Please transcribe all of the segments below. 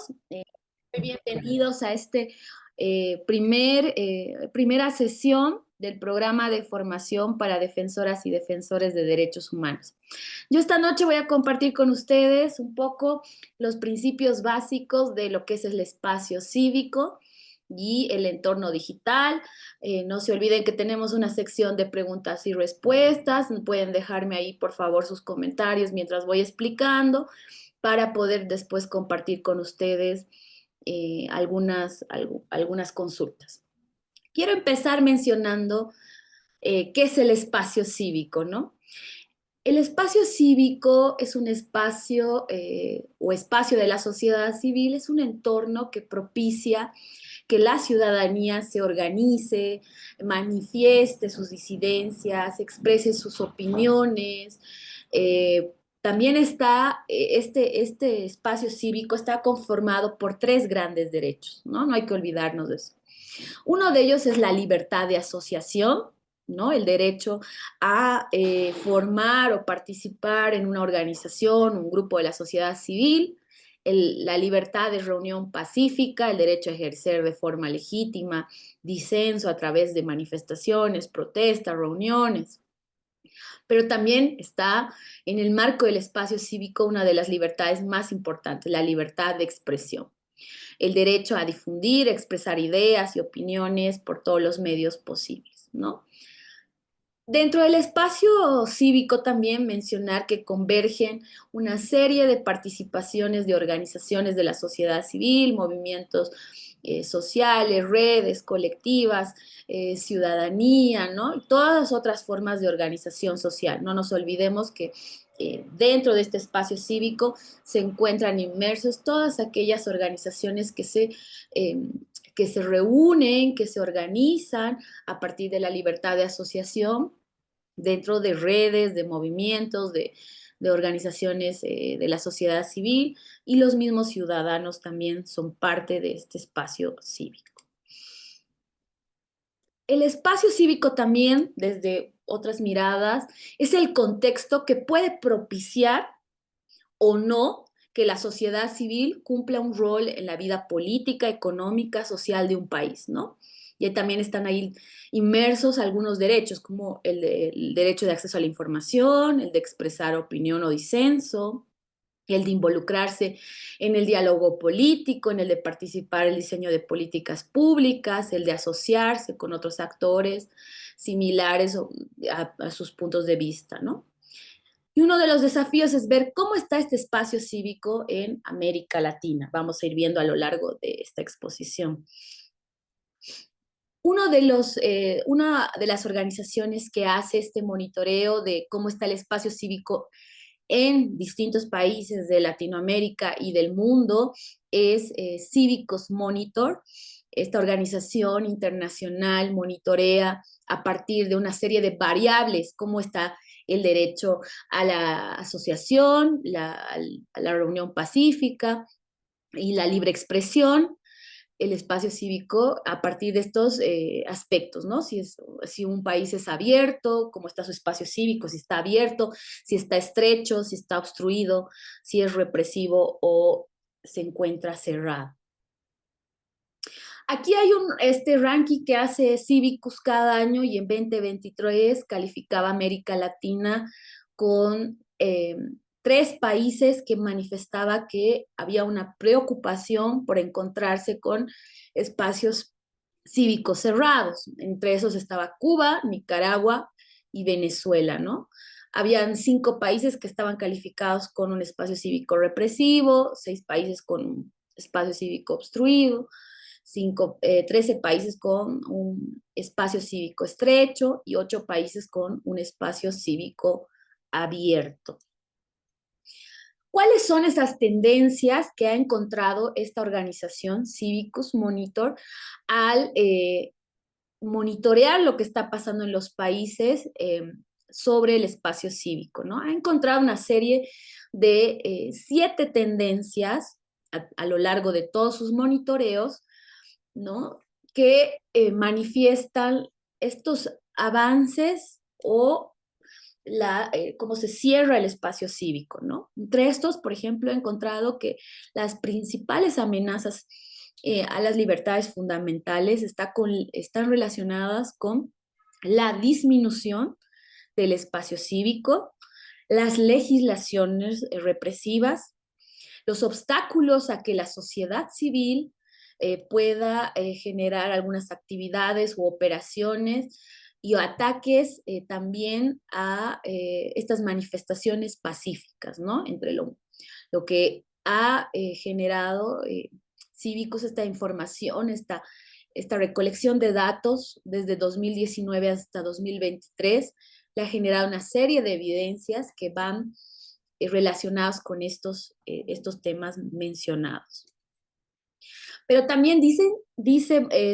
todos. Muy bienvenidos a este primera sesión del programa de formación para defensoras y defensores de derechos humanos. Yo esta noche voy a compartir con ustedes un poco los principios básicos de lo que es el espacio cívico y el entorno digital. No se olviden que tenemos una sección de preguntas y respuestas. Pueden dejarme ahí, por favor, sus comentarios mientras voy explicando para poder después compartir con ustedes algunas consultas. Quiero empezar mencionando qué es el espacio cívico, ¿no? El espacio cívico es un espacio o espacio de la sociedad civil, es un entorno que propicia que la ciudadanía se organice, manifieste sus disidencias, exprese sus opiniones. También este espacio cívico está conformado por tres grandes derechos, ¿no? No hay que olvidarnos de eso. Uno de ellos es la libertad de asociación, ¿no? El derecho a formar o participar en una organización, un grupo de la sociedad civil, la libertad de reunión pacífica, el derecho a ejercer de forma legítima disenso a través de manifestaciones, protestas, reuniones. Pero también está en el marco del espacio cívico una de las libertades más importantes, la libertad de expresión, el derecho a difundir, expresar ideas y opiniones por todos los medios posibles, ¿no? Dentro del espacio cívico también mencionar que convergen una serie de participaciones de organizaciones de la sociedad civil, movimientos sociales, redes colectivas, ciudadanía, ¿no? Y todas las otras formas de organización social. No nos olvidemos que dentro de este espacio cívico se encuentran inmersos todas aquellas organizaciones que se reúnen, que se organizan a partir de la libertad de asociación dentro de redes, de movimientos, de organizaciones de la sociedad civil, y los mismos ciudadanos también son parte de este espacio cívico. El espacio cívico también, desde otras miradas, es el contexto que puede propiciar o no que la sociedad civil cumpla un rol en la vida política, económica, social de un país, ¿no? Y también están ahí inmersos algunos derechos, como el derecho de acceso a la información, el de expresar opinión o disenso, el de involucrarse en el diálogo político, en el de participar en el diseño de políticas públicas, el de asociarse con otros actores similares a sus puntos de vista, ¿no? Y uno de los desafíos es ver cómo está este espacio cívico en América Latina. Vamos a ir viendo a lo largo de esta exposición. Una de las organizaciones que hace este monitoreo de cómo está el espacio cívico en distintos países de Latinoamérica y del mundo es Cívicos Monitor. Esta organización internacional monitorea a partir de una serie de variables cómo está el derecho a la asociación, a la reunión pacífica y la libre expresión, el espacio cívico a partir de estos aspectos, ¿no? Si un país es abierto, cómo está su espacio cívico, si está abierto, si está estrecho, si está obstruido, si es represivo o se encuentra cerrado. Aquí hay este ranking que hace Cívicos cada año y en 2023 calificaba América Latina con 3 países que manifestaba que había una preocupación por encontrarse con espacios cívicos cerrados. Entre esos estaba Cuba, Nicaragua y Venezuela, ¿no? Habían 5 países que estaban calificados con un espacio cívico represivo, 6 países con un espacio cívico obstruido, 13 países con un espacio cívico estrecho y 8 países con un espacio cívico abierto. ¿Cuáles son esas tendencias que ha encontrado esta organización Cívicos Monitor al monitorear lo que está pasando en los países sobre el espacio cívico, ¿no? Ha encontrado una serie de 7 tendencias a lo largo de todos sus monitoreos, ¿no? Que manifiestan estos avances o cómo se cierra el espacio cívico, ¿no? Entre estos, por ejemplo, he encontrado que las principales amenazas a las libertades fundamentales están relacionadas con la disminución del espacio cívico, las legislaciones represivas, los obstáculos a que la sociedad civil pueda generar algunas actividades u operaciones y ataques también a estas manifestaciones pacíficas, ¿no? Entre lo que ha generado Cívicos, esta información, esta recolección de datos desde 2019 hasta 2023, le ha generado una serie de evidencias que van relacionados con estos temas mencionados. Pero también dice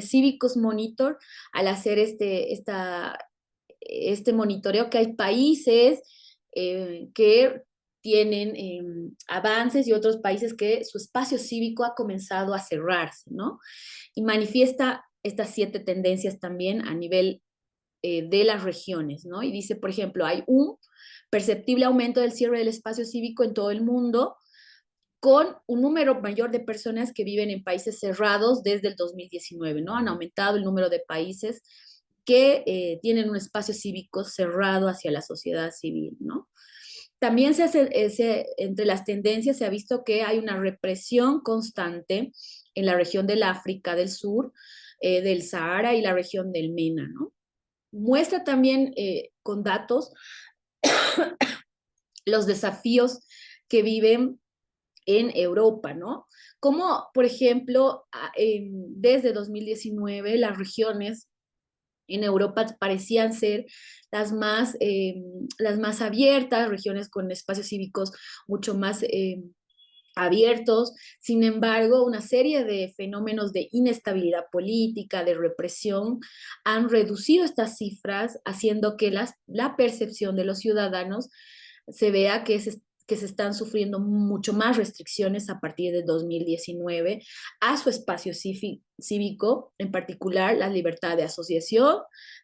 Cívicos Monitor, al hacer este monitoreo, que hay países que tienen avances y otros países que su espacio cívico ha comenzado a cerrarse, ¿no? Y manifiesta estas 7 tendencias también a nivel de las regiones, ¿no? Y dice, por ejemplo, hay un perceptible aumento del cierre del espacio cívico en todo el mundo, con un número mayor de personas que viven en países cerrados desde el 2019, ¿no? Han aumentado el número de países que tienen un espacio cívico cerrado hacia la sociedad civil, ¿no? También entre las tendencias se ha visto que hay una represión constante en la región del África del Sur, del Sahara y la región del MENA, ¿no? Muestra también con datos los desafíos que viven en Europa, ¿no? Como, por ejemplo, desde 2019 las regiones en Europa parecían ser las más abiertas, regiones con espacios cívicos mucho más abiertos. Sin embargo, una serie de fenómenos de inestabilidad política, de represión, han reducido estas cifras, haciendo que la percepción de los ciudadanos se vea que se están sufriendo mucho más restricciones a partir de 2019 a su espacio cívico, en particular la libertad de asociación,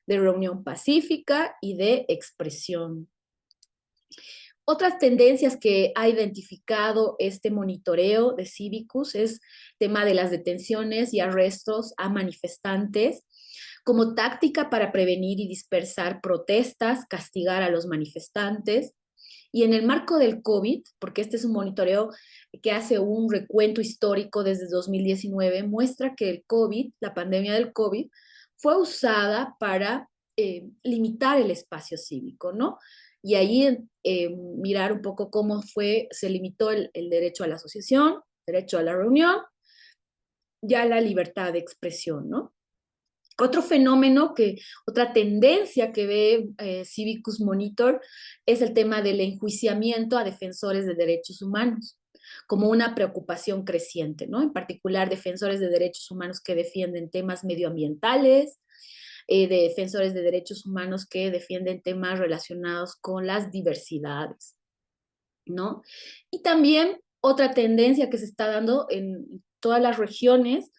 de reunión pacífica y de expresión. Otras tendencias que ha identificado este monitoreo de Cívicus es tema de las detenciones y arrestos a manifestantes como táctica para prevenir y dispersar protestas, castigar a los manifestantes. Y en el marco del COVID, porque este es un monitoreo que hace un recuento histórico desde 2019, muestra que el COVID, la pandemia del COVID, fue usada para limitar el espacio cívico, ¿no? Y ahí mirar un poco cómo se limitó el derecho a la asociación, derecho a la reunión, ya la libertad de expresión, ¿no? Otro fenómeno, otra tendencia que ve Civicus Monitor es el tema del enjuiciamiento a defensores de derechos humanos, como una preocupación creciente, ¿no? En particular, defensores de derechos humanos que defienden temas medioambientales, de defensores de derechos humanos que defienden temas relacionados con las diversidades, ¿no? Y también otra tendencia que se está dando en todas las regiones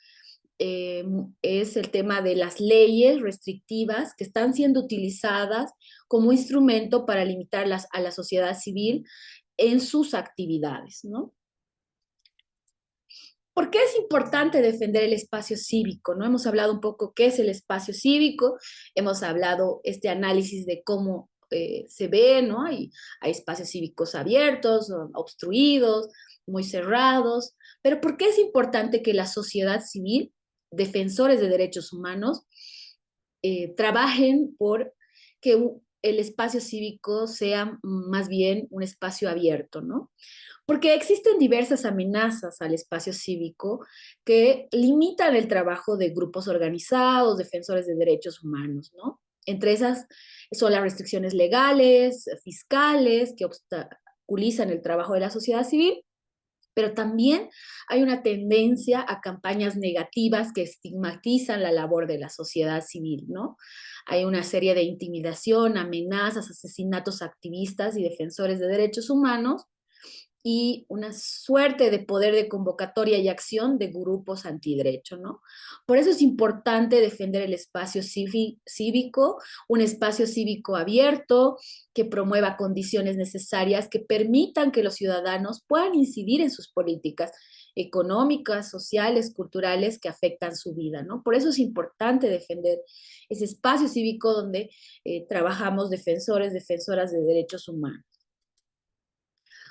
es el tema de las leyes restrictivas que están siendo utilizadas como instrumento para limitar a la sociedad civil en sus actividades, ¿no? ¿Por qué es importante defender el espacio cívico? ¿No? Hemos hablado un poco qué es el espacio cívico, hemos hablado este análisis de cómo se ve, ¿no? Hay espacios cívicos abiertos, obstruidos, muy cerrados, pero ¿por qué es importante que la sociedad civil, defensores de derechos humanos, trabajen por que el espacio cívico sea más bien un espacio abierto, ¿no? Porque existen diversas amenazas al espacio cívico que limitan el trabajo de grupos organizados, defensores de derechos humanos, ¿no? Entre esas son las restricciones legales, fiscales, que obstaculizan el trabajo de la sociedad civil, pero también hay una tendencia a campañas negativas que estigmatizan la labor de la sociedad civil, ¿no? Hay una serie de intimidación, amenazas, asesinatos a activistas y defensores de derechos humanos, y una suerte de poder de convocatoria y acción de grupos antiderecho, ¿no? Por eso es importante defender el espacio cívico, un espacio cívico abierto que promueva condiciones necesarias que permitan que los ciudadanos puedan incidir en sus políticas económicas, sociales, culturales que afectan su vida, ¿no? Por eso es importante defender ese espacio cívico donde trabajamos defensores, defensoras de derechos humanos.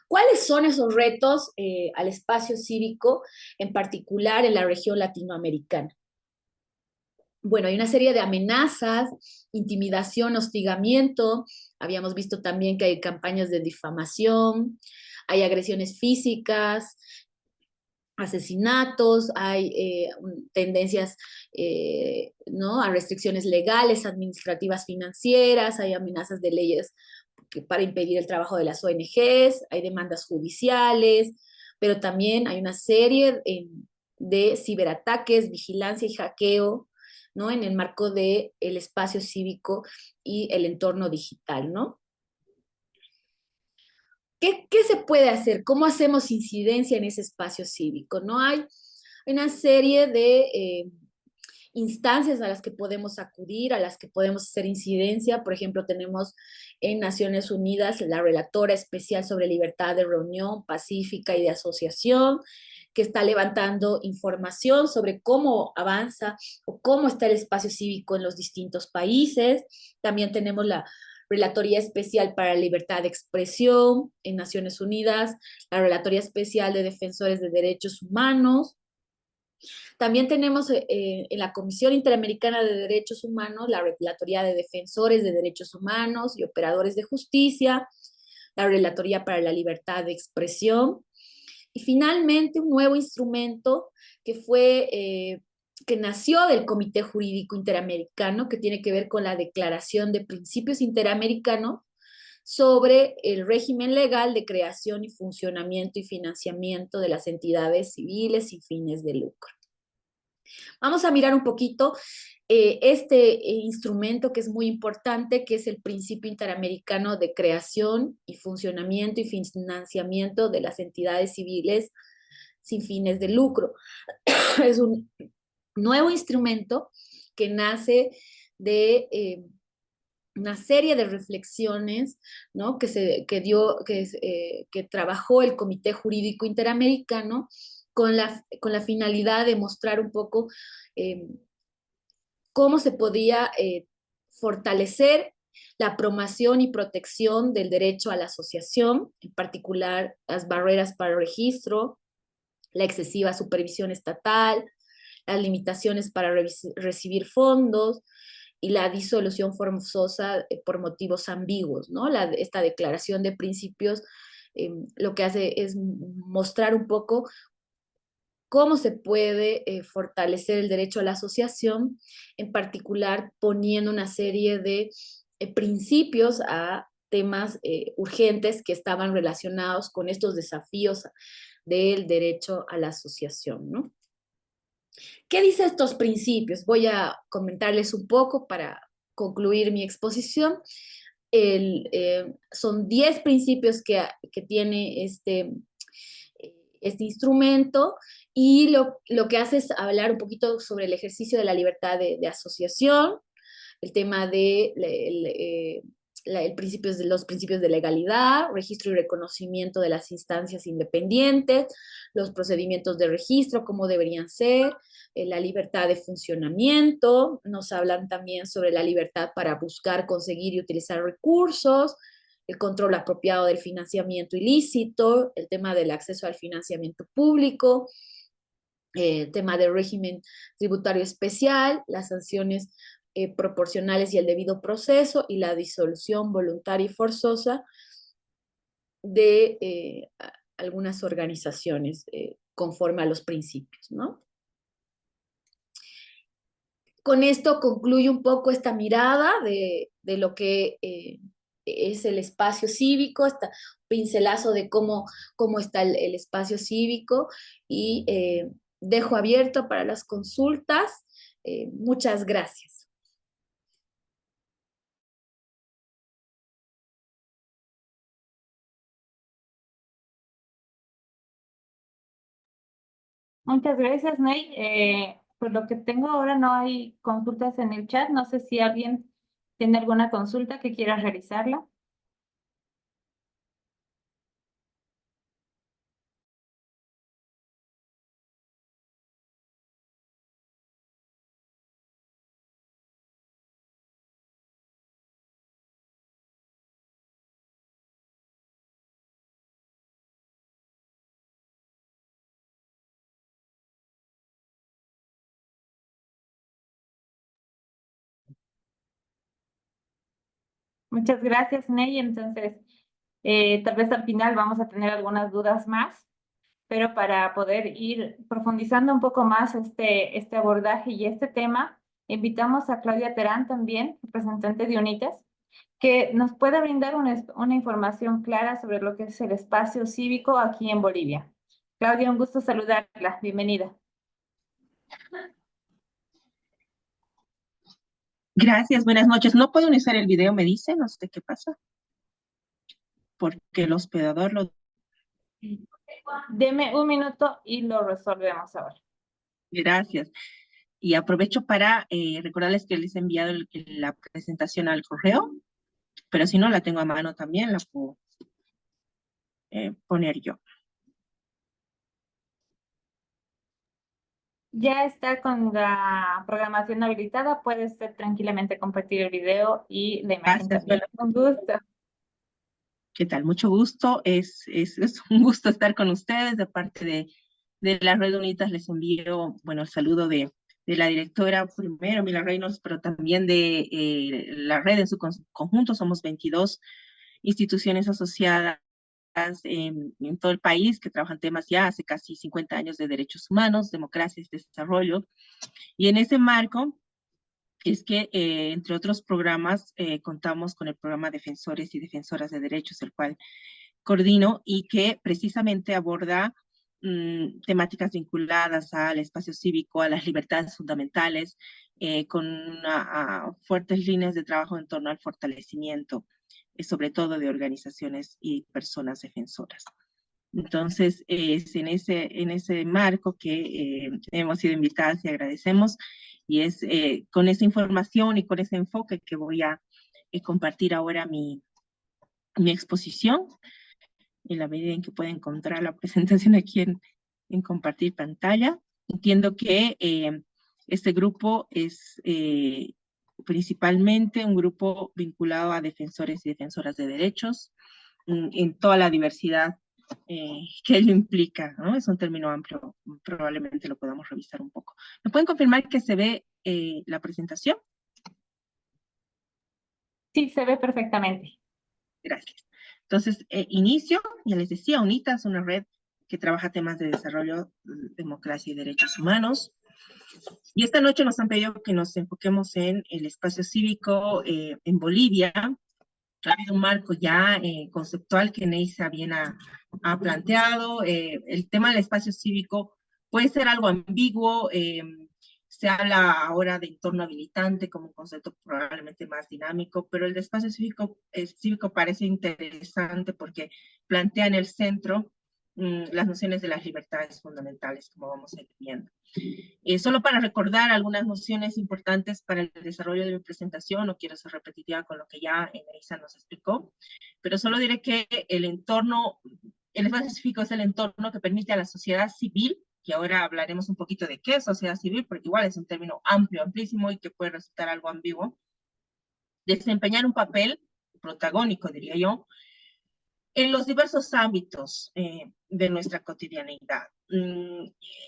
¿Cuáles son esos retos al espacio cívico, en particular en la región latinoamericana? Bueno, hay una serie de amenazas, intimidación, hostigamiento. Habíamos visto también que hay campañas de difamación, hay agresiones físicas, asesinatos, hay tendencias ¿no? a restricciones legales, administrativas, financieras, hay amenazas de leyes para impedir el trabajo de las ONGs, hay demandas judiciales, pero también hay una serie de ciberataques, vigilancia y hackeo, ¿no? En el marco del espacio cívico y el entorno digital, ¿no? ¿Qué se puede hacer? ¿Cómo hacemos incidencia en ese espacio cívico? ¿No? Hay una serie de instancias a las que podemos acudir, a las que podemos hacer incidencia. Por ejemplo, tenemos en Naciones Unidas la relatora especial sobre libertad de reunión pacífica y de asociación, que está levantando información sobre cómo avanza o cómo está el espacio cívico en los distintos países. También tenemos la Relatoría Especial para la Libertad de Expresión en Naciones Unidas, la Relatoría Especial de Defensores de Derechos Humanos. También tenemos en la Comisión Interamericana de Derechos Humanos la Relatoría de Defensores de Derechos Humanos y Operadores de Justicia, la Relatoría para la Libertad de Expresión. Y finalmente un nuevo instrumento que que nació del Comité Jurídico Interamericano, que tiene que ver con la Declaración de Principios Interamericanos sobre el régimen legal de creación y funcionamiento y financiamiento de las entidades civiles sin fines de lucro. Vamos a mirar un poquito este instrumento que es muy importante, que es el principio interamericano de creación y funcionamiento y financiamiento de las entidades civiles sin fines de lucro. Es un nuevo instrumento que nace de una serie de reflexiones, ¿no? Que trabajó el Comité Jurídico Interamericano con la finalidad de mostrar un poco eh, cómo se podía fortalecer la promoción y protección del derecho a la asociación, en particular las barreras para el registro, la excesiva supervisión estatal, las limitaciones para recibir fondos y la disolución forzosa por motivos ambiguos, ¿no? Esta declaración de principios lo que hace es mostrar un poco cómo se puede fortalecer el derecho a la asociación, en particular poniendo una serie de principios a temas urgentes que estaban relacionados con estos desafíos del derecho a la asociación, ¿no? ¿Qué dice estos principios? Voy a comentarles un poco para concluir mi exposición. Son 10 principios que tiene este instrumento y lo que hace es hablar un poquito sobre el ejercicio de la libertad de asociación, el tema de los principios de legalidad, registro y reconocimiento de las instancias independientes, los procedimientos de registro, cómo deberían ser, la libertad de funcionamiento, nos hablan también sobre la libertad para buscar, conseguir y utilizar recursos, el control apropiado del financiamiento ilícito, el tema del acceso al financiamiento público, el tema del régimen tributario especial, las sanciones proporcionales y el debido proceso y la disolución voluntaria y forzosa de algunas organizaciones conforme a los principios, ¿no? Con esto concluye un poco esta mirada de lo que es el espacio cívico, esta pincelazo de cómo está el espacio cívico y dejo abierto para las consultas. Muchas gracias. Muchas gracias, Ney. Por lo que tengo ahora no hay consultas en el chat. No sé si alguien tiene alguna consulta que quiera realizarla. Muchas gracias, Ney. Entonces, tal vez al final vamos a tener algunas dudas más, pero para poder ir profundizando un poco más este abordaje y este tema, invitamos a Claudia Terán también, representante de UNITES, que nos pueda brindar una información clara sobre lo que es el espacio cívico aquí en Bolivia. Claudia, un gusto saludarla. Bienvenida. Gracias, buenas noches. No puedo iniciar el video, me dice, no sé qué pasa, porque el hospedador lo... Deme un minuto y lo resolvemos ahora. Gracias. Y aprovecho para recordarles que les he enviado la presentación al correo, pero si no la tengo a mano también, la puedo poner yo. Ya está con la programación habilitada. Puede usted tranquilamente compartir el video y la imagen Gracias, también. bueno, Un gusto. ¿qué tal? Mucho gusto. Es un gusto estar con ustedes. De parte de la Red Unitas les envío, bueno, el saludo de la directora primero, Mila Reynolds, pero también de la red en su conjunto. Somos 22 instituciones asociadas en todo el país que trabajan temas ya hace casi 50 años de derechos humanos, democracia y desarrollo. Y en ese marco es que, entre otros programas, contamos con el programa Defensores y Defensoras de Derechos, el cual coordino y que precisamente aborda temáticas vinculadas al espacio cívico, a las libertades fundamentales, con fuertes líneas de trabajo en torno al fortalecimiento, sobre todo de organizaciones y personas defensoras. Entonces, es en ese marco que hemos sido invitadas y agradecemos, y es con esa información y con ese enfoque que voy a compartir ahora mi exposición, en la medida en que pueda encontrar la presentación aquí en compartir pantalla. Entiendo que este grupo es principalmente un grupo vinculado a defensores y defensoras de derechos, en toda la diversidad que ello implica, ¿no? Es un término amplio, probablemente lo podamos revisar un poco. ¿Me pueden confirmar que se ve la presentación? Sí, se ve perfectamente. Gracias. Entonces, inicio, ya les decía, UNITA es una red que trabaja temas de desarrollo, democracia y derechos humanos. Y esta noche nos han pedido que nos enfoquemos en el espacio cívico en Bolivia. Ha habido un marco ya conceptual que Neisa bien ha planteado. El tema del espacio cívico puede ser algo ambiguo. Se habla ahora de entorno habilitante como un concepto probablemente más dinámico, pero el de espacio cívico parece interesante porque plantea en el centro las nociones de las libertades fundamentales, como vamos a ir viendo. Solo para recordar algunas nociones importantes para el desarrollo de mi presentación, no quiero ser repetitiva con lo que ya Elisa nos explicó, pero solo diré que el entorno, el espacio cívico es el entorno que permite a la sociedad civil, y ahora hablaremos un poquito de qué es sociedad civil, porque igual es un término amplio, amplísimo y que puede resultar algo ambiguo, desempeñar un papel protagónico, diría yo, en los diversos ámbitos de nuestra cotidianidad.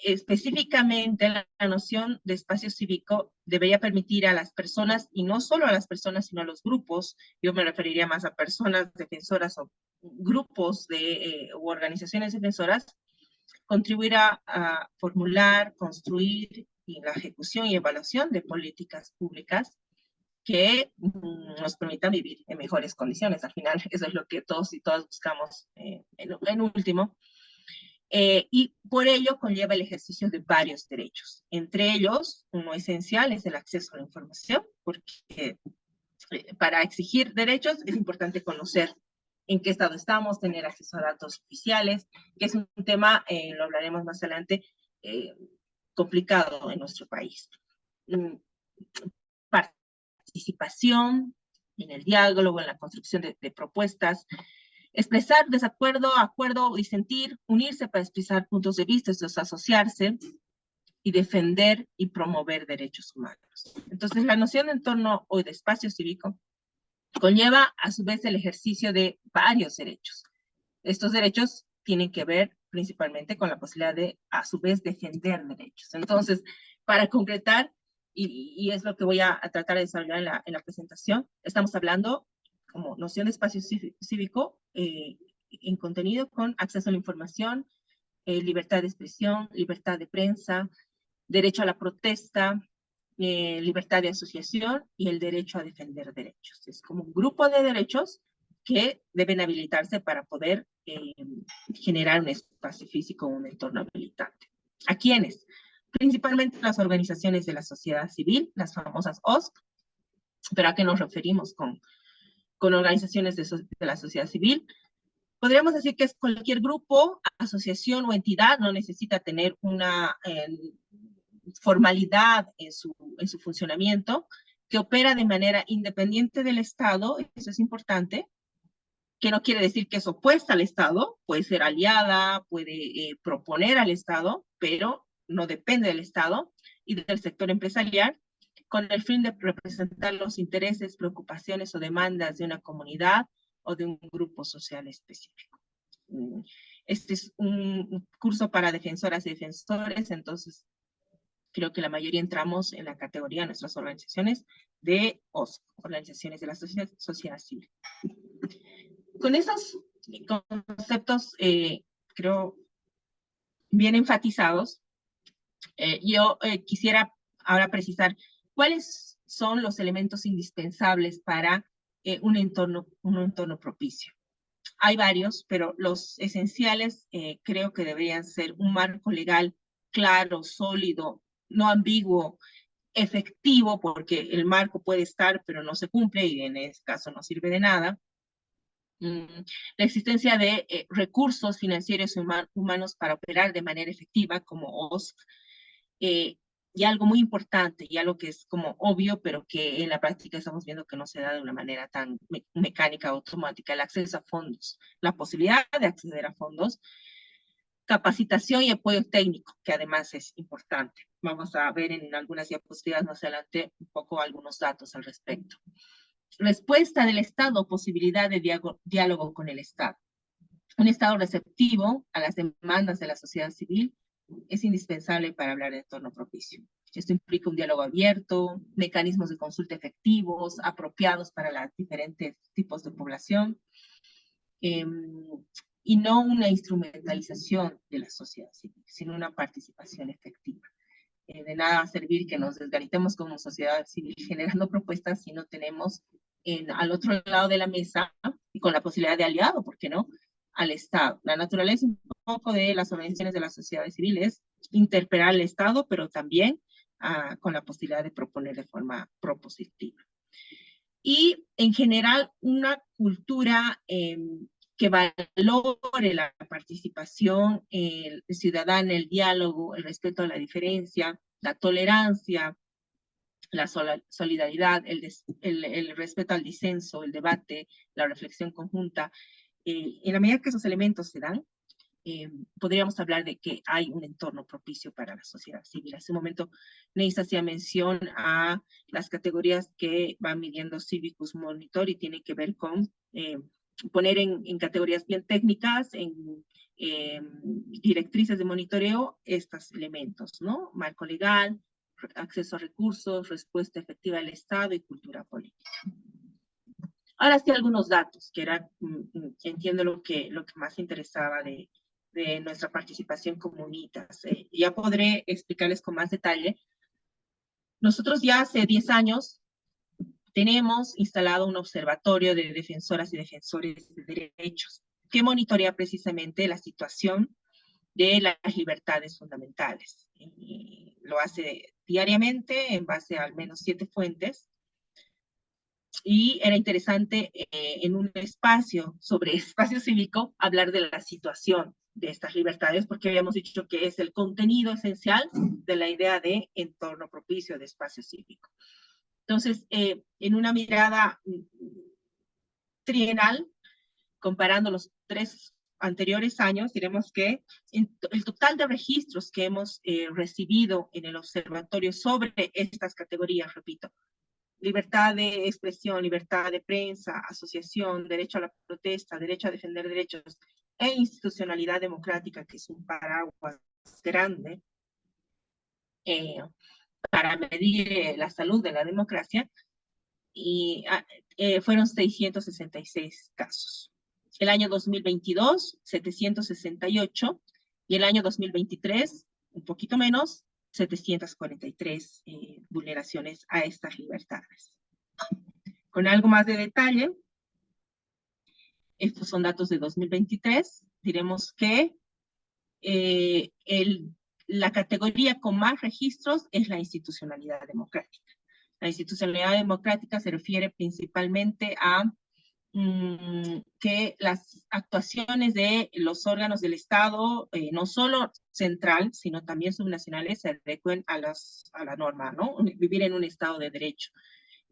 Específicamente, la noción de espacio cívico debería permitir a las personas, y no solo a las personas, sino a los grupos, yo me referiría más a personas defensoras o grupos u organizaciones defensoras, contribuir a formular, construir y la ejecución y evaluación de políticas públicas que nos permitan vivir en mejores condiciones. Al final, eso es lo que todos y todas buscamos en último. Y por ello conlleva el ejercicio de varios derechos. Entre ellos, uno esencial es el acceso a la información, porque para exigir derechos es importante conocer en qué estado estamos, tener acceso a datos oficiales, que es un tema, lo hablaremos más adelante, complicado en nuestro país. Participación en el diálogo, en la construcción de propuestas, expresar desacuerdo, acuerdo, disentir, unirse para expresar puntos de vista, esto es asociarse, y defender y promover derechos humanos. Entonces, la noción de entorno o de espacio cívico conlleva a su vez el ejercicio de varios derechos. Estos derechos tienen que ver principalmente con la posibilidad de, a su vez, defender derechos. Entonces, para concretar, y es lo que voy a tratar de desarrollar en la presentación, estamos hablando como noción de espacio cívico en contenido con acceso a la información, libertad de expresión, libertad de prensa, derecho a la protesta, libertad de asociación y el derecho a defender derechos. Es como un grupo de derechos que deben habilitarse para poder generar un espacio físico, un entorno habilitante. ¿A quiénes? Principalmente las organizaciones de la sociedad civil, las famosas OSC, pero ¿a qué nos referimos con organizaciones de la sociedad civil? Podríamos decir que es cualquier grupo, asociación o entidad, no necesita tener una formalidad en su funcionamiento, que opera de manera independiente del Estado, eso es importante, que no quiere decir que es opuesta al Estado, puede ser aliada, puede proponer al Estado, pero no depende del Estado y del sector empresarial, con el fin de representar los intereses, preocupaciones o demandas de una comunidad o de un grupo social específico. Este es un curso para defensoras y defensores, entonces creo que la mayoría entramos en la categoría de nuestras organizaciones de OSC, organizaciones de la sociedad civil. Con esos conceptos, creo, bien enfatizados, yo quisiera ahora precisar cuáles son los elementos indispensables para un entorno propicio. Hay varios, pero los esenciales creo que deberían ser un marco legal claro, sólido, no ambiguo, efectivo, porque el marco puede estar, pero no se cumple y en este caso no sirve de nada. La existencia de recursos financieros y humanos para operar de manera efectiva como OSC, y algo muy importante, y algo que es como obvio, pero que en la práctica estamos viendo que no se da de una manera tan mecánica, automática, el acceso a fondos, la posibilidad de acceder a fondos, capacitación y apoyo técnico, que además es importante. Vamos a ver en algunas diapositivas más adelante un poco algunos datos al respecto. Respuesta del Estado, posibilidad de diálogo con el Estado. Un Estado receptivo a las demandas de la sociedad civil es indispensable para hablar de entorno propicio. Esto implica un diálogo abierto, mecanismos de consulta efectivos, apropiados para los diferentes tipos de población, y no una instrumentalización de la sociedad civil, sino una participación efectiva. De nada va a servir que nos desgaritemos como sociedad civil generando propuestas si no tenemos al otro lado de la mesa y con la posibilidad de aliado, ¿por qué no?, al Estado. La naturaleza un poco de las organizaciones de la sociedad civil es interpelar al Estado, pero también con la posibilidad de proponer de forma propositiva. Y en general una cultura que valore la participación ciudadana, el diálogo, el respeto a la diferencia, la tolerancia, la solidaridad, el respeto al disenso, el debate, la reflexión conjunta. En la medida que esos elementos se dan, podríamos hablar de que hay un entorno propicio para la sociedad civil. Hace un momento Neis hacía mención a las categorías que van midiendo Civicus Monitor y tiene que ver con poner en categorías bien técnicas, en directrices de monitoreo, estos elementos, ¿no? Marco legal, acceso a recursos, respuesta efectiva del Estado y cultura política. Ahora sí, algunos datos, que era, entiendo lo que más interesaba de nuestra participación como UNITAS. Ya podré explicarles con más detalle. Nosotros ya hace 10 años tenemos instalado un observatorio de defensoras y defensores de derechos que monitorea precisamente la situación de las libertades fundamentales. Lo hace diariamente en base a al menos 7 fuentes. y era interesante en un espacio sobre espacio cívico hablar de la situación de estas libertades, porque habíamos dicho que es el contenido esencial de la idea de entorno propicio de espacio cívico. Entonces, en una mirada trienal, comparando los 3 anteriores años, diremos que el total de registros que hemos recibido en el observatorio sobre estas categorías, repito, libertad de expresión, libertad de prensa, asociación, derecho a la protesta, derecho a defender derechos e institucionalidad democrática, que es un paraguas grande para medir la salud de la democracia, y fueron 666 casos. El año 2022, 768, y el año 2023, un poquito menos, 743 vulneraciones a estas libertades. Con algo más de detalle, estos son datos de 2023, diremos que la categoría con más registros es la institucionalidad democrática. La institucionalidad democrática se refiere principalmente a que las actuaciones de los órganos del Estado, no solo central, sino también subnacionales, se adecuen a la norma, ¿no? Vivir en un Estado de derecho,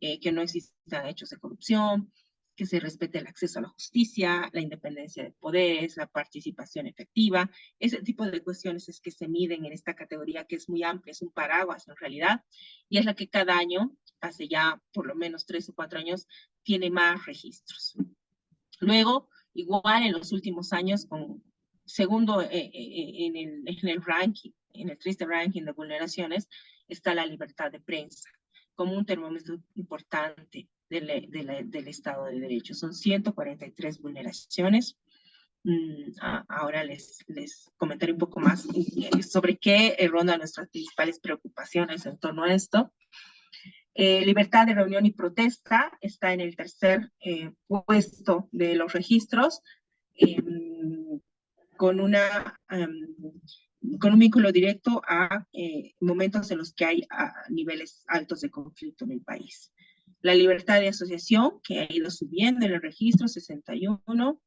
que no existan hechos de corrupción, que se respete el acceso a la justicia, la independencia de poderes, la participación efectiva. Ese tipo de cuestiones es que se miden en esta categoría, que es muy amplia, es un paraguas en realidad, y es la que cada año, hace ya por lo menos 3 o 4 años, tiene más registros. Luego, igual en los últimos años, segundo en el ranking, en el triste ranking de vulneraciones, está la libertad de prensa, como un termómetro importante del Estado de Derecho. Son 143 vulneraciones. Ahora les comentaré un poco más sobre qué rondan nuestras principales preocupaciones en torno a esto. Libertad de reunión y protesta está en el tercer puesto de los registros, con un vínculo directo a momentos en los que hay niveles altos de conflicto en el país. La libertad de asociación, que ha ido subiendo en el registro, 61.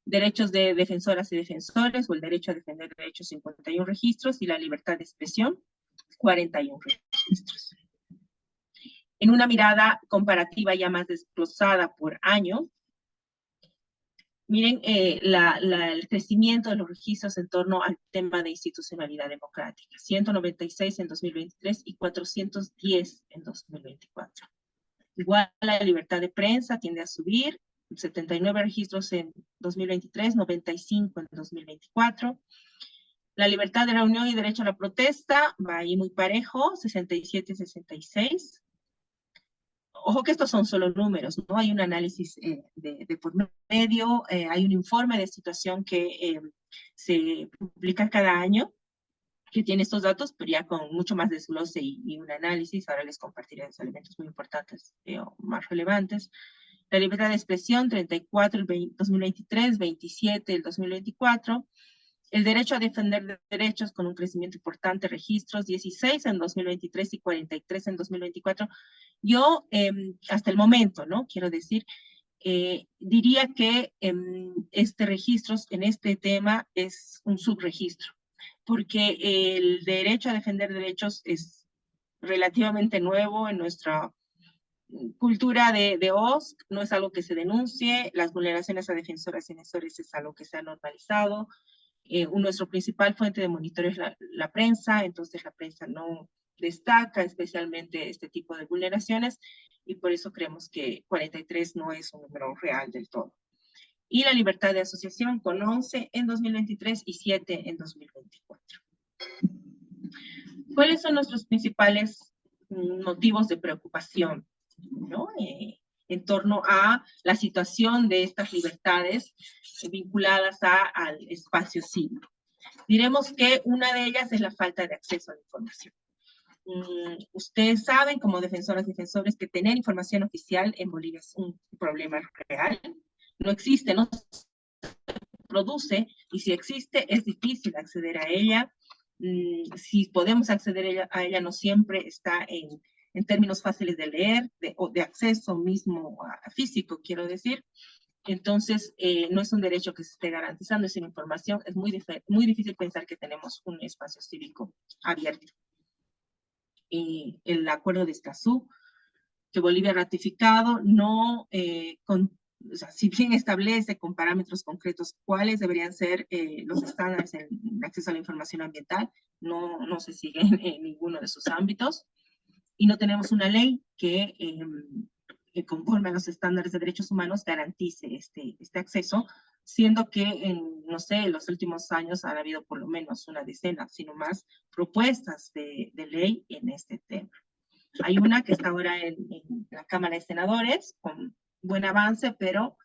Derechos de defensoras y defensores, o el derecho a defender derechos, 51 registros, y la libertad de expresión, 41 registros. En una mirada comparativa ya más desglosada por año, miren el crecimiento de los registros en torno al tema de institucionalidad democrática. 196 en 2023 y 410 en 2024. Igual la libertad de prensa tiende a subir, 79 registros en 2023, 95 en 2024. La libertad de reunión y derecho a la protesta va ahí muy parejo, 67 y 66. Ojo que estos son solo números, ¿no? Hay un análisis de por medio, hay un informe de situación que se publica cada año, que tiene estos datos, pero ya con mucho más desglose y un análisis. Ahora les compartiré los elementos muy importantes o más relevantes. La libertad de expresión, 34 el 2023, 27 el 2024. El derecho a defender derechos con un crecimiento importante, registros, 16 en 2023 y 43 en 2024. Yo, hasta el momento, ¿no? Quiero decir, diría que este registro en este tema es un subregistro, porque el derecho a defender derechos es relativamente nuevo en nuestra cultura de OSC, no es algo que se denuncie, las vulneraciones a defensoras y defensores es algo que se ha normalizado. Nuestra principal fuente de monitoreo es la prensa, entonces la prensa no destaca especialmente este tipo de vulneraciones, y por eso creemos que 43 no es un número real del todo. Y la libertad de asociación con 11 en 2023 y 7 en 2024. ¿Cuáles son nuestros principales motivos de preocupación, ¿no? En torno a la situación de estas libertades vinculadas al espacio cívico? Diremos que una de ellas es la falta de acceso a la información. Ustedes saben, como defensoras y defensores, que tener información oficial en Bolivia es un problema real. No existe, no se produce, y si existe es difícil acceder a ella. Si podemos acceder a ella no siempre está en términos fáciles de leer, o de acceso mismo a físico, quiero decir. Entonces, no es un derecho que se esté garantizando, es una información, es muy difícil pensar que tenemos un espacio cívico abierto. Y el acuerdo de Escazú, que Bolivia ha ratificado, no, o sea, si bien establece con parámetros concretos cuáles deberían ser los estándares en acceso a la información ambiental, no se siguen en ninguno de sus ámbitos, y no tenemos una ley que conforme a los estándares de derechos humanos garantice este acceso, siendo que no sé, en los últimos años han habido por lo menos una decena, sino más, propuestas de ley en este tema. Hay una que está ahora en la Cámara de Senadores, con buen avance, pero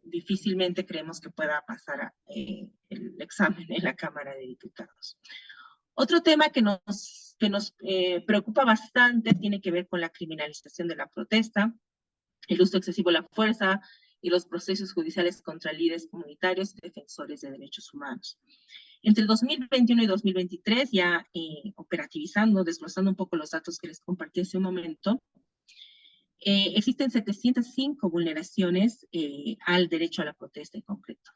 difícilmente creemos que pueda pasar el examen en la Cámara de Diputados. Otro tema que nos preocupa bastante tiene que ver con la criminalización de la protesta, el uso excesivo de la fuerza y los procesos judiciales contra líderes comunitarios y defensores de derechos humanos. Entre el 2021 y 2023, ya operativizando, desglosando un poco los datos que les compartí hace un momento, existen 705 vulneraciones al derecho a la protesta en concreto.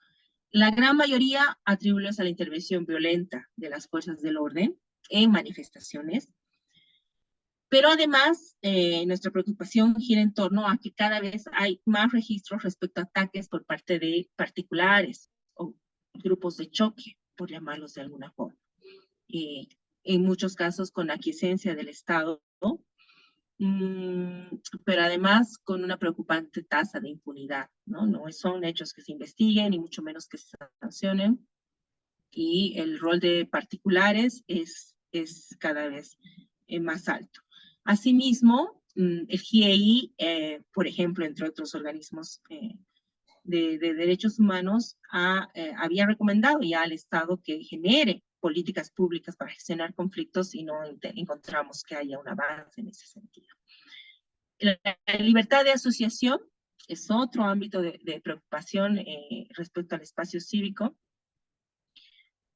La gran mayoría atribuibles a la intervención violenta de las fuerzas del orden en manifestaciones, pero además nuestra preocupación gira en torno a que cada vez hay más registros respecto a ataques por parte de particulares o grupos de choque, por llamarlos de alguna forma. En muchos casos con aquiescencia del Estado, ¿no? Pero además con una preocupante tasa de impunidad, ¿no? No son hechos que se investiguen, ni mucho menos que se sancionen, y el rol de particulares es cada vez más alto. Asimismo, el GIEI, por ejemplo, entre otros organismos de derechos humanos, había recomendado ya al Estado que genere políticas públicas para gestionar conflictos y no encontramos que haya un avance en ese sentido. La libertad de asociación es otro ámbito de preocupación respecto al espacio cívico,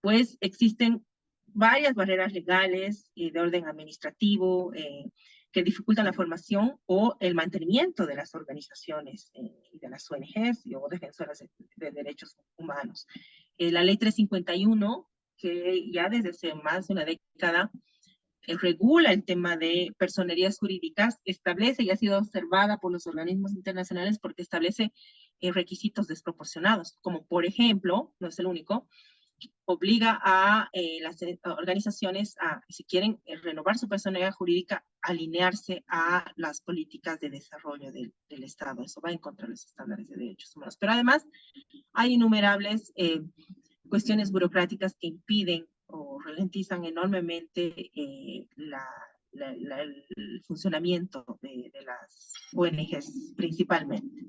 pues existen varias barreras legales y de orden administrativo que dificultan la formación o el mantenimiento de las organizaciones y de las ONGs o defensoras de derechos humanos. La ley 351, que ya desde hace más de una década regula el tema de personerías jurídicas, establece y ha sido observada por los organismos internacionales porque establece requisitos desproporcionados, como por ejemplo, no es el único, obliga a las organizaciones a, si quieren renovar su personalidad jurídica, alinearse a las políticas de desarrollo del Estado. Eso va en contra de los estándares de derechos humanos. Pero además hay innumerables cuestiones burocráticas que impiden o ralentizan enormemente el funcionamiento de las ONGs principalmente.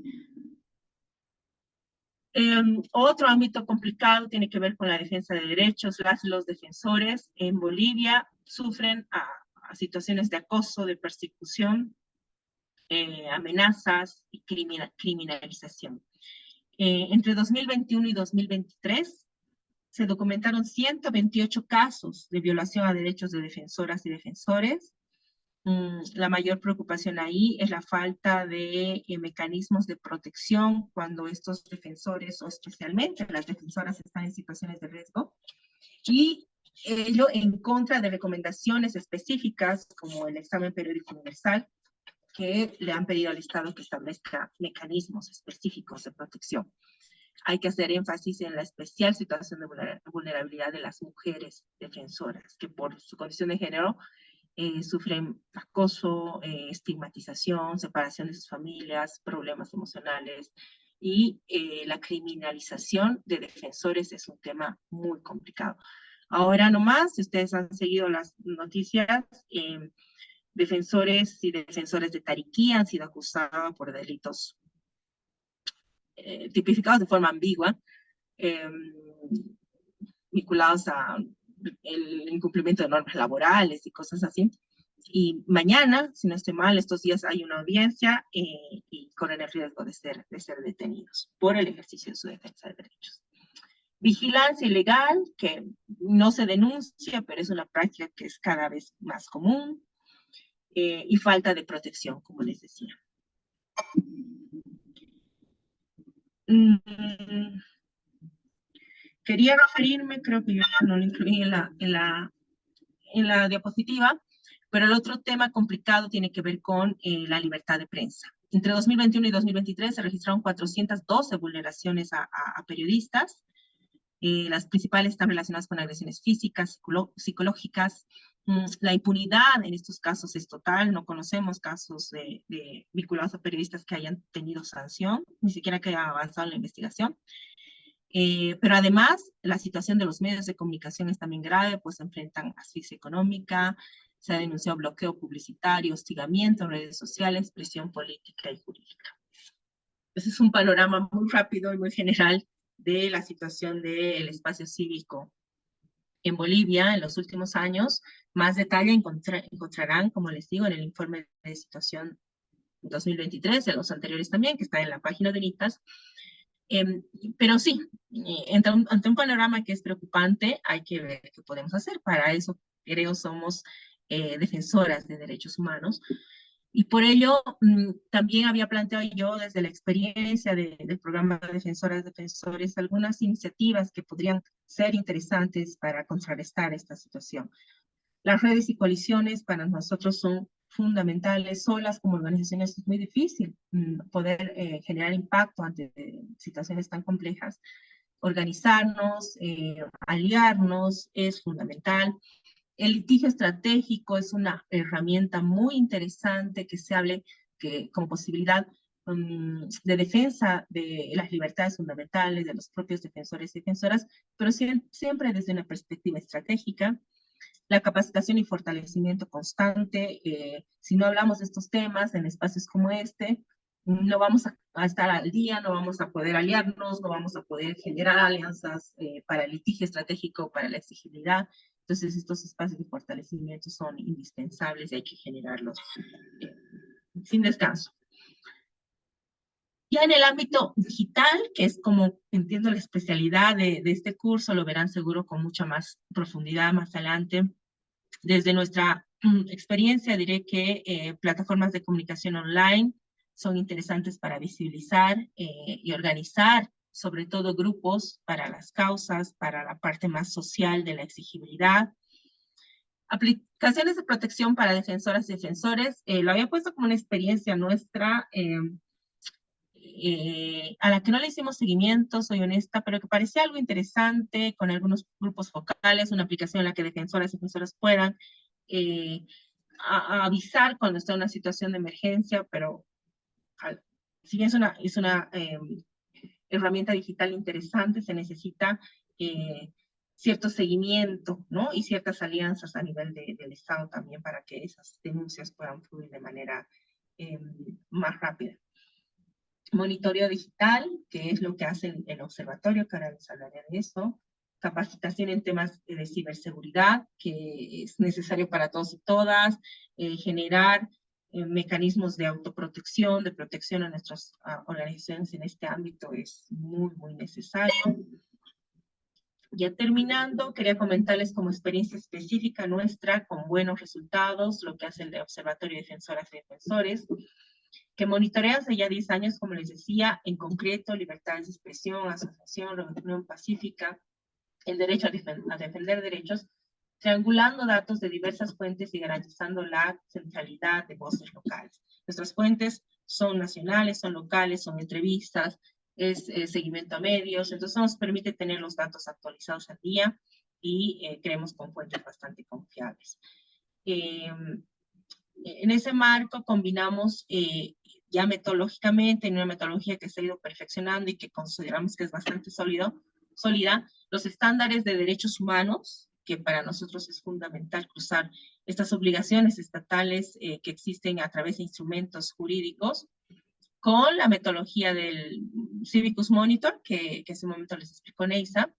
Otro ámbito complicado tiene que ver con la defensa de derechos. Los defensores en Bolivia sufren a situaciones de acoso, de persecución, amenazas y criminalización. Entre 2021 y 2023 se documentaron 128 casos de violación a derechos de defensoras y defensores. La mayor preocupación ahí es la falta de mecanismos de protección cuando estos defensores, o especialmente las defensoras, están en situaciones de riesgo, y ello en contra de recomendaciones específicas como el examen periódico universal, que le han pedido al Estado que establezca mecanismos específicos de protección. Hay que hacer énfasis en la especial situación de vulnerabilidad de las mujeres defensoras, que por su condición de género sufren acoso, estigmatización, separación de sus familias, problemas emocionales, y la criminalización de defensores es un tema muy complicado. Ahora nomás, si ustedes han seguido las noticias, defensores y defensores de Tariquí han sido acusados por delitos tipificados de forma ambigua, vinculados a el incumplimiento de normas laborales y cosas así. Y mañana, si no estoy mal, estos días hay una audiencia y corren el riesgo de ser detenidos por el ejercicio de su defensa de derechos. Vigilancia ilegal, que no se denuncia, pero es una práctica que es cada vez más común. y falta de protección, como les decía. Quería referirme, creo que yo no lo incluí en la diapositiva, pero el otro tema complicado tiene que ver con la libertad de prensa. Entre 2021 y 2023 se registraron 412 vulneraciones a periodistas. Las principales están relacionadas con agresiones físicas, psicológicas. La impunidad en estos casos es total. No conocemos casos vinculados a periodistas que hayan tenido sanción, ni siquiera que hayan avanzado en la investigación. Pero además, la situación de los medios de comunicación es también grave, pues enfrentan asfixia económica, se ha denunciado bloqueo publicitario, hostigamiento en redes sociales, presión política y jurídica. Ese es un panorama muy rápido y muy general de la situación del espacio cívico en Bolivia en los últimos años. Más detalle encontrarán, como les digo, en el informe de situación 2023, en los anteriores también, que está en la página de UNITAS. Pero sí, ante un panorama que es preocupante, hay que ver qué podemos hacer. Para eso, creo, somos defensoras de derechos humanos. Y por ello, también había planteado yo desde la experiencia del programa de Defensores, algunas iniciativas que podrían ser interesantes para contrarrestar esta situación. Las redes y coaliciones para nosotros son fundamentales. Solas como organizaciones es muy difícil poder generar impacto ante situaciones tan complejas. Organizarnos, aliarnos es fundamental. El litigio estratégico es una herramienta muy interesante que se hable como posibilidad de defensa de las libertades fundamentales de los propios defensores y defensoras, pero siempre desde una perspectiva estratégica. La capacitación y fortalecimiento constante. Si no hablamos de estos temas en espacios como este, no vamos a estar al día, no vamos a poder aliarnos, no vamos a poder generar alianzas para el litigio estratégico, para la exigibilidad. Entonces, estos espacios de fortalecimiento son indispensables y hay que generarlos sin descanso. Ya en el ámbito digital, que es como entiendo la especialidad de este curso, lo verán seguro con mucha más profundidad más adelante. Desde nuestra experiencia diré que plataformas de comunicación online son interesantes para visibilizar y organizar, sobre todo grupos para las causas, para la parte más social de la exigibilidad. Aplicaciones de protección para defensoras y defensores, lo había puesto como una experiencia nuestra, a la que no le hicimos seguimiento, soy honesta, pero que parecía algo interesante con algunos grupos focales, una aplicación en la que defensoras y defensores puedan avisar cuando está en una situación de emergencia, pero si bien es una herramienta digital interesante, se necesita cierto seguimiento, ¿no? Y ciertas alianzas a nivel del Estado también para que esas denuncias puedan fluir de manera más rápida. Monitoreo digital, que es lo que hace el observatorio, que ahora les hablaré de eso. Capacitación en temas de ciberseguridad, que es necesario para todos y todas. Generar mecanismos de autoprotección, de protección a nuestras organizaciones en este ámbito es muy, muy necesario. Ya terminando, quería comentarles como experiencia específica nuestra, con buenos resultados, lo que hace el Observatorio de Defensoras y Defensores, que monitorea hace ya 10 años, como les decía, en concreto, libertades de expresión, asociación, reunión pacífica, el derecho a defender derechos, triangulando datos de diversas fuentes y garantizando la centralidad de voces locales. Nuestras fuentes son nacionales, son locales, son entrevistas, es seguimiento a medios, entonces nos permite tener los datos actualizados al día y creemos con fuentes bastante confiables. En ese marco combinamos ya metodológicamente, en una metodología que se ha ido perfeccionando y que consideramos que es bastante sólida, los estándares de derechos humanos, que para nosotros es fundamental cruzar estas obligaciones estatales que existen a través de instrumentos jurídicos, con la metodología del Civicus Monitor, que en ese momento les explicó Neisa,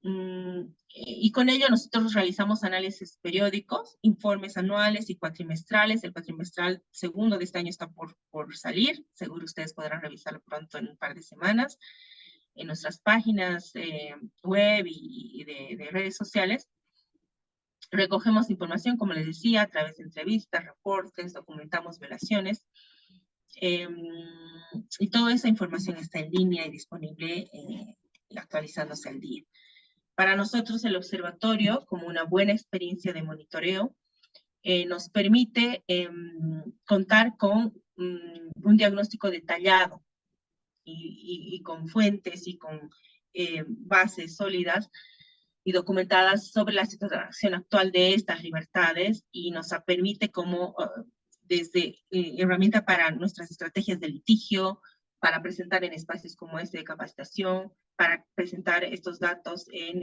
y con ello nosotros realizamos análisis periódicos, informes anuales y cuatrimestrales. El cuatrimestral segundo de este año está por salir, seguro ustedes podrán revisarlo pronto en un par de semanas, en nuestras páginas web y de redes sociales. Recogemos información, como les decía, a través de entrevistas, reportes, documentamos violaciones, y toda esa información está en línea y disponible, actualizándose al día. Para nosotros el observatorio, como una buena experiencia de monitoreo, nos permite contar con un diagnóstico detallado y con fuentes y con bases sólidas y documentadas sobre la situación actual de estas libertades, y nos permite como desde herramienta para nuestras estrategias de litigio, para presentar en espacios como este de capacitación, para presentar estos datos en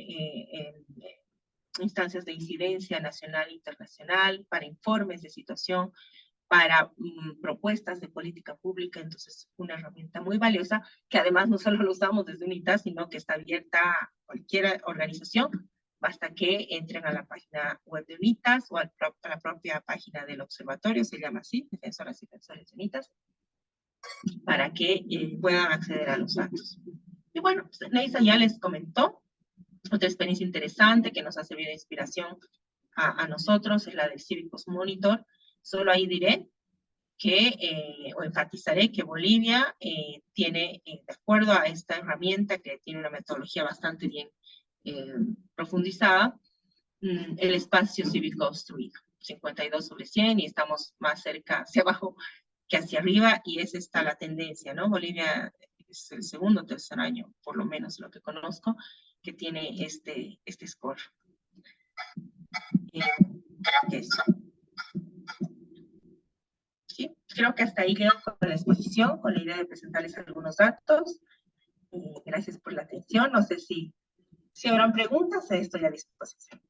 instancias de incidencia nacional e internacional, para informes de situación, para propuestas de política pública. Entonces, una herramienta muy valiosa que además no solo lo usamos desde UNITAS, sino que está abierta a cualquier organización. Basta que entren a la página web de UNITAS o a la propia página del observatorio, se llama así, Defensoras y Defensores de UNITAS, para que puedan acceder a los datos. Y bueno, pues, Neisa ya les comentó otra experiencia interesante que nos ha servido de inspiración a nosotros, es la del Cívicos Monitor. Solo ahí diré que, o enfatizaré que Bolivia tiene, de acuerdo a esta herramienta que tiene una metodología bastante bien profundizada, el espacio cívico obstruido, 52/100, y estamos más cerca hacia abajo que hacia arriba, y esa está la tendencia, ¿no? Bolivia es el segundo o tercer año, por lo menos lo que conozco, que tiene este score. ¿Sí? Creo que hasta ahí quedo con la exposición, con la idea de presentarles algunos datos. Gracias por la atención. No sé si habrán preguntas, estoy a disposición.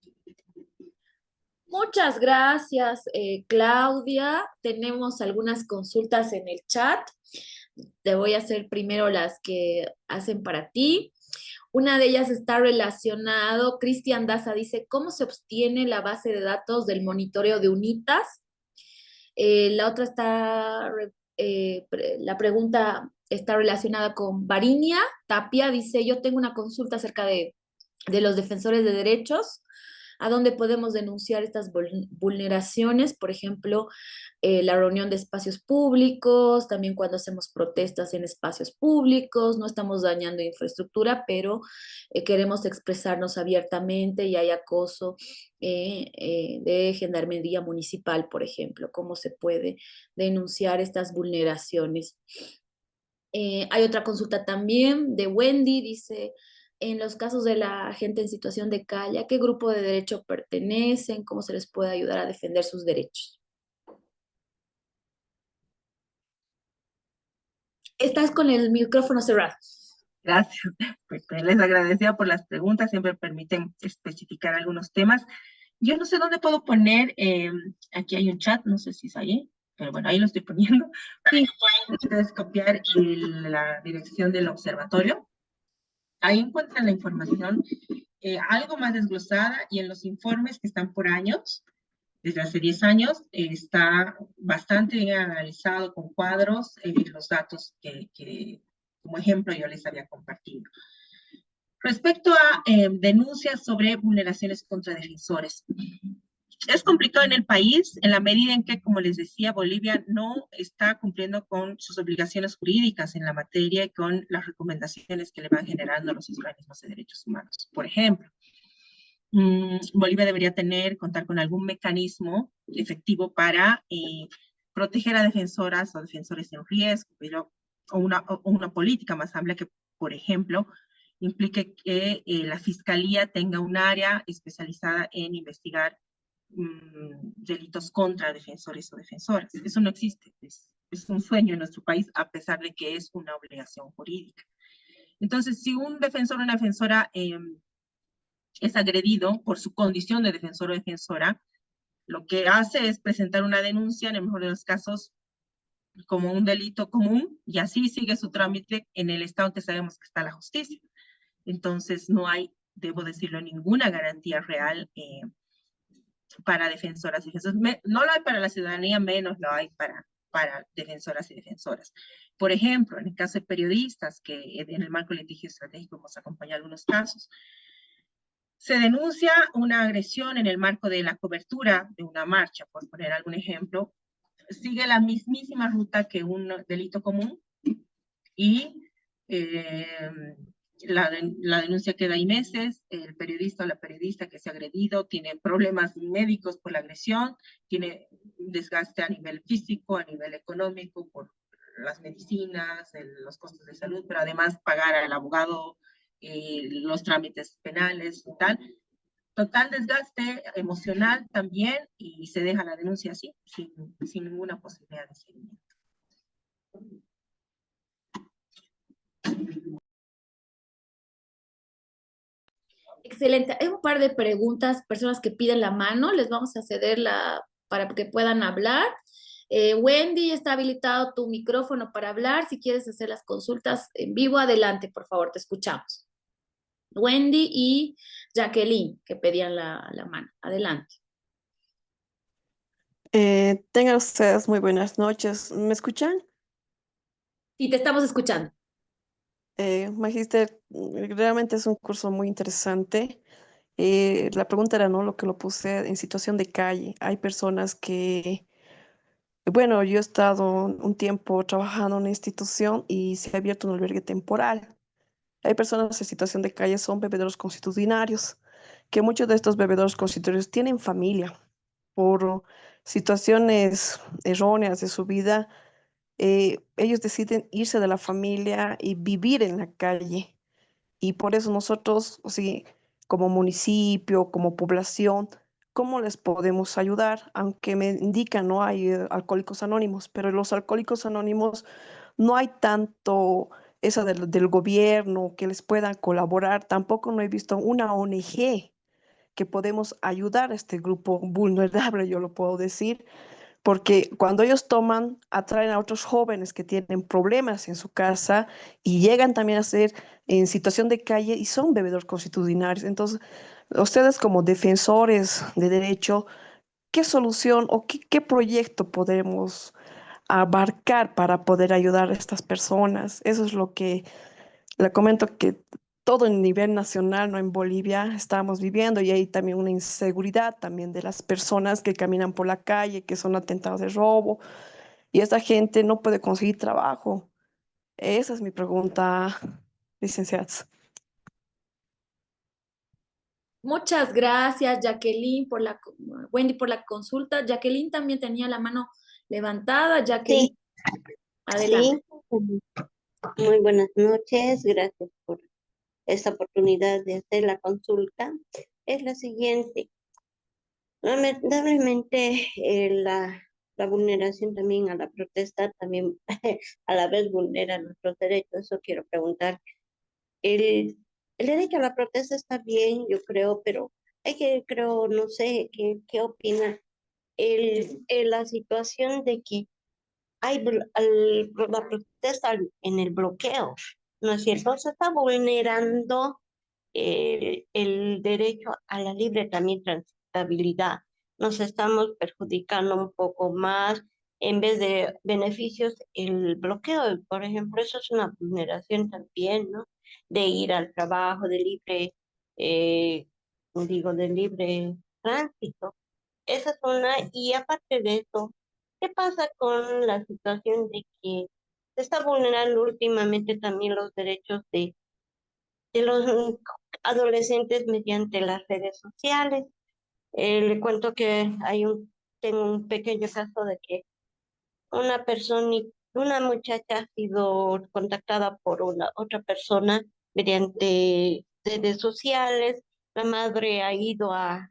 Muchas gracias, Claudia. Tenemos algunas consultas en el chat. Te voy a hacer primero las que hacen para ti. Una de ellas está relacionado, Cristian Daza dice, ¿cómo se obtiene la base de datos del monitoreo de UNITAS? La otra está, la pregunta está relacionada con Varinia Tapia, dice, yo tengo una consulta acerca de los defensores de derechos, a dónde podemos denunciar estas vulneraciones, por ejemplo, la reunión de espacios públicos, también cuando hacemos protestas en espacios públicos, no estamos dañando infraestructura, pero queremos expresarnos abiertamente y hay acoso de Gendarmería Municipal, por ejemplo, cómo se puede denunciar estas vulneraciones. Hay otra consulta también de Wendy, dice, en los casos de la gente en situación de calle, ¿a qué grupo de derecho pertenecen? ¿Cómo se les puede ayudar a defender sus derechos? Estás con el micrófono cerrado. Gracias. Pues les agradecía por las preguntas, siempre permiten especificar algunos temas. Yo no sé dónde puedo poner, aquí hay un chat, no sé si es ahí, pero bueno, ahí lo estoy poniendo, para que puedan ustedes copiar la dirección del observatorio. Ahí encuentran la información algo más desglosada, y en los informes que están por años, desde hace 10 años, está bastante bien analizado con cuadros los datos que, como ejemplo, yo les había compartido. Respecto a denuncias sobre vulneraciones contra defensores, es complicado en el país en la medida en que, como les decía, Bolivia no está cumpliendo con sus obligaciones jurídicas en la materia y con las recomendaciones que le van generando los organismos de derechos humanos. Por ejemplo, Bolivia debería contar con algún mecanismo efectivo para proteger a defensoras o defensores en riesgo, o una política más amplia que, por ejemplo, implique que la fiscalía tenga un área especializada en investigar delitos contra defensores o defensoras. Eso no existe, es un sueño en nuestro país, a pesar de que es una obligación jurídica. Entonces, si un defensor o una defensora es agredido por su condición de defensor o defensora, lo que hace es presentar una denuncia, en el mejor de los casos, como un delito común, y así sigue su trámite en el estado que sabemos que está la justicia. Entonces, no hay, debo decirlo, ninguna garantía real para defensoras y defensores. No lo hay para la ciudadanía, menos lo hay para defensoras y defensoras. Por ejemplo, en el caso de periodistas, que en el marco del litigio estratégico hemos acompañado algunos casos, se denuncia una agresión en el marco de la cobertura de una marcha, por poner algún ejemplo, sigue la mismísima ruta que un delito común y la denuncia queda ahí meses, el periodista o la periodista que se ha agredido tiene problemas médicos por la agresión, tiene desgaste a nivel físico, a nivel económico, por las medicinas, los costos de salud, pero además pagar al abogado los trámites penales y tal. Total desgaste emocional también y se deja la denuncia así, sin ninguna posibilidad de seguimiento. Excelente. Hay un par de preguntas, personas que piden la mano, les vamos a ceder para que puedan hablar. Wendy, está habilitado tu micrófono para hablar. Si quieres hacer las consultas en vivo, adelante, por favor, te escuchamos. Wendy y Jacqueline, que pedían la mano. Adelante. Tengan ustedes muy buenas noches. ¿Me escuchan? Sí, te estamos escuchando. Magíster, realmente es un curso muy interesante. La pregunta era, ¿no? Lo que lo puse en situación de calle. Hay personas que, bueno, yo he estado un tiempo trabajando en una institución y se ha abierto un albergue temporal. Hay personas en situación de calle, son bebedores constitucionarios, que muchos de estos bebedores constitucionarios tienen familia por situaciones erróneas de su vida. Ellos deciden irse de la familia y vivir en la calle. Y por eso nosotros, sí, como municipio, como población, ¿cómo les podemos ayudar? Aunque me indican, no hay alcohólicos anónimos, pero en los alcohólicos anónimos no hay tanto eso del gobierno que les puedan colaborar. Tampoco no he visto una ONG que podemos ayudar a este grupo vulnerable, yo lo puedo decir, porque cuando ellos toman, atraen a otros jóvenes que tienen problemas en su casa y llegan también a ser en situación de calle y son bebedores constitucionarios. Entonces, ustedes como defensores de derecho, ¿qué solución o qué proyecto podemos abarcar para poder ayudar a estas personas? Eso es lo que le comento, que todo en nivel nacional, no en Bolivia, estamos viviendo y hay también una inseguridad también de las personas que caminan por la calle, que son atentados de robo y esta gente no puede conseguir trabajo. Esa es mi pregunta, licenciados. Muchas gracias, Jacqueline, Wendy, por la consulta. Jacqueline también tenía la mano levantada. Jacqueline, Sí, adelante. muy buenas noches. Gracias por esta oportunidad de hacer la consulta. Es la siguiente. Lamentablemente, la vulneración también a la protesta también a la vez vulnera nuestros derechos. Eso quiero preguntar. El, el derecho a la protesta está bien, yo creo, pero creo, no sé, ¿qué opina? La situación de que hay la protesta en el bloqueo, ¿no es cierto? Se está vulnerando el derecho a la libre también transitabilidad. Nos estamos perjudicando un poco más en vez de beneficios el bloqueo. Por ejemplo, eso es una vulneración también, ¿no? De ir al trabajo, eh, de libre tránsito. Esa es una, y aparte de eso, ¿qué pasa con la situación de que se está vulnerando últimamente también los derechos de los adolescentes mediante las redes sociales? Le cuento que tengo un pequeño caso de que una muchacha ha sido contactada por una otra persona mediante redes sociales. La madre ha ido a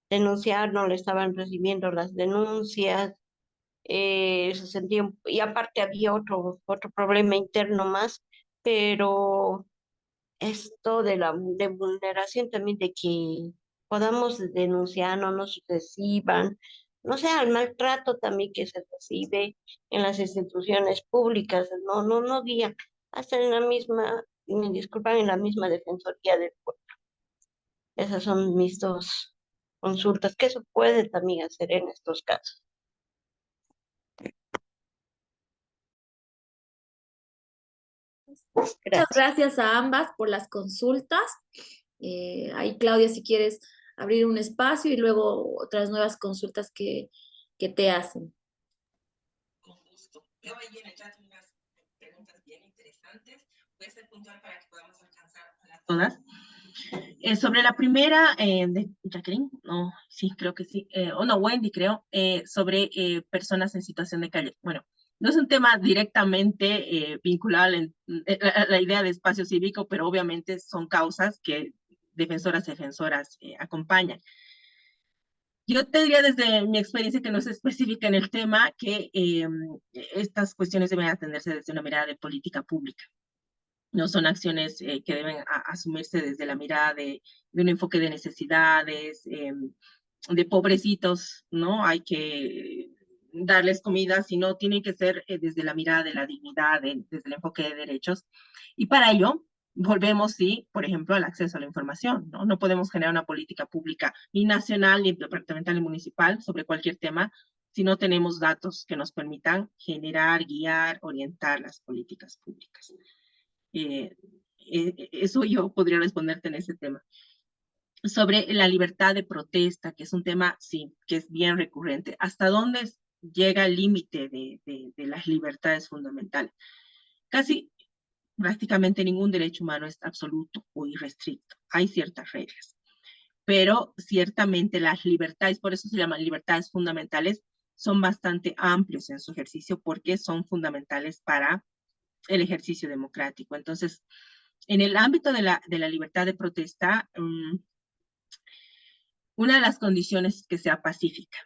denunciar, no le estaban recibiendo las denuncias. Y aparte había otro problema interno más, pero esto de vulneración también de que podamos denunciar, no nos reciban, no sea el maltrato también que se recibe en las instituciones públicas, no diga, hasta en la misma, me disculpan, en la misma Defensoría del Pueblo. Esas son mis dos consultas. ¿Qué se puede también hacer en estos casos? Muchas Gracias. gracias a ambas por las consultas. Ahí, Claudia, si quieres abrir un espacio y luego otras nuevas consultas que te hacen. Con gusto. Veo ahí en el chat unas preguntas bien interesantes. Voy a ser puntual para que podamos alcanzar a todas. Sobre la primera de Jacqueline, no, sí, creo que sí, o no, Wendy, creo, sobre personas en situación de calle. Bueno, no es un tema directamente vinculado a la idea de espacio cívico, pero obviamente son causas que defensoras y defensoras acompañan. Yo te diría desde mi experiencia que no es específica en el tema, que estas cuestiones deben atenderse desde una mirada de política pública. No son acciones que deben asumirse desde la mirada de un enfoque de necesidades, de pobrecitos, ¿no? Hay que darles comida, sino tienen que ser desde la mirada de la dignidad, desde el enfoque de derechos. Y para ello, volvemos, sí, por ejemplo, al acceso a la información, ¿no? No podemos generar una política pública ni nacional, ni departamental, ni municipal sobre cualquier tema si no tenemos datos que nos permitan generar, guiar, orientar las políticas públicas. Eso yo podría responderte en ese tema. Sobre la libertad de protesta, que es un tema, sí, que es bien recurrente. ¿Hasta dónde llega el límite de las libertades fundamentales? Casi prácticamente ningún derecho humano es absoluto o irrestricto. Hay ciertas reglas. Pero ciertamente las libertades, por eso se llaman libertades fundamentales, son bastante amplios en su ejercicio porque son fundamentales para el ejercicio democrático. Entonces, en el ámbito de la libertad de protesta, una de las condiciones es que sea pacífica.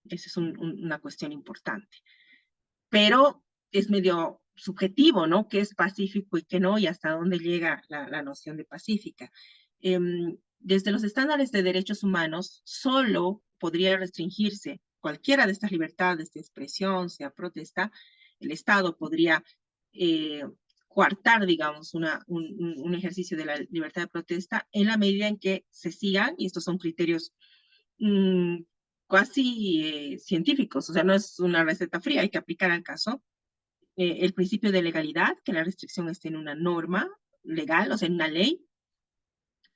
Esa es una cuestión importante. Pero es medio subjetivo, ¿no? ¿Qué es pacífico y qué no? Y hasta dónde llega la noción de pacífica. Desde los estándares de derechos humanos, solo podría restringirse cualquiera de estas libertades de expresión, sea protesta, el Estado podría coartar, digamos, un ejercicio de la libertad de protesta en la medida en que se sigan, y estos son criterios casi científicos, o sea, no es una receta fría, hay que aplicar al caso, el principio de legalidad, que la restricción esté en una norma legal, o sea, en una ley,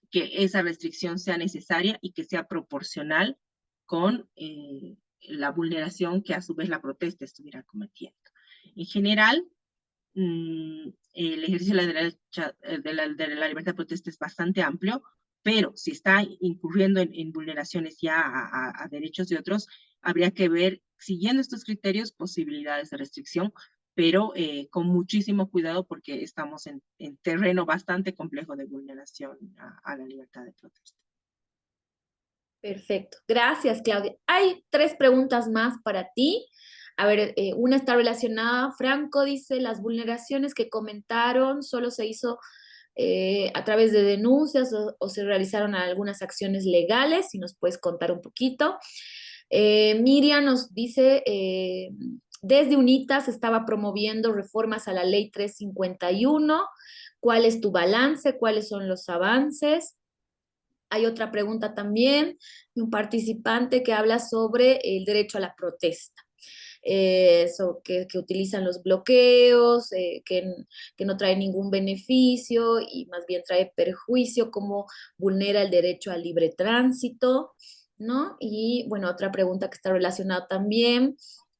que esa restricción sea necesaria y que sea proporcional con la vulneración que a su vez la protesta estuviera cometiendo. En general, el ejercicio de la libertad de protesta es bastante amplio, pero si está incurriendo en vulneraciones ya a derechos de otros, habría que ver, siguiendo estos criterios, posibilidades de restricción, pero con muchísimo cuidado porque estamos en terreno bastante complejo de vulneración a la libertad de protesta. Perfecto. Gracias, Claudia. Hay 3 preguntas más para ti. A ver, una está relacionada. Franco dice, las vulneraciones que comentaron solo se hizo a través de denuncias o se realizaron algunas acciones legales. Si nos puedes contar un poquito. Miriam nos dice, desde UNITA se estaba promoviendo reformas a la ley 351. ¿Cuál es tu balance? ¿Cuáles son los avances? Hay otra pregunta también de un participante que habla sobre el derecho a la protesta. Que utilizan los bloqueos, que no trae ningún beneficio y más bien trae perjuicio, como vulnera el derecho al libre tránsito, ¿no? Y bueno, otra pregunta que está relacionada también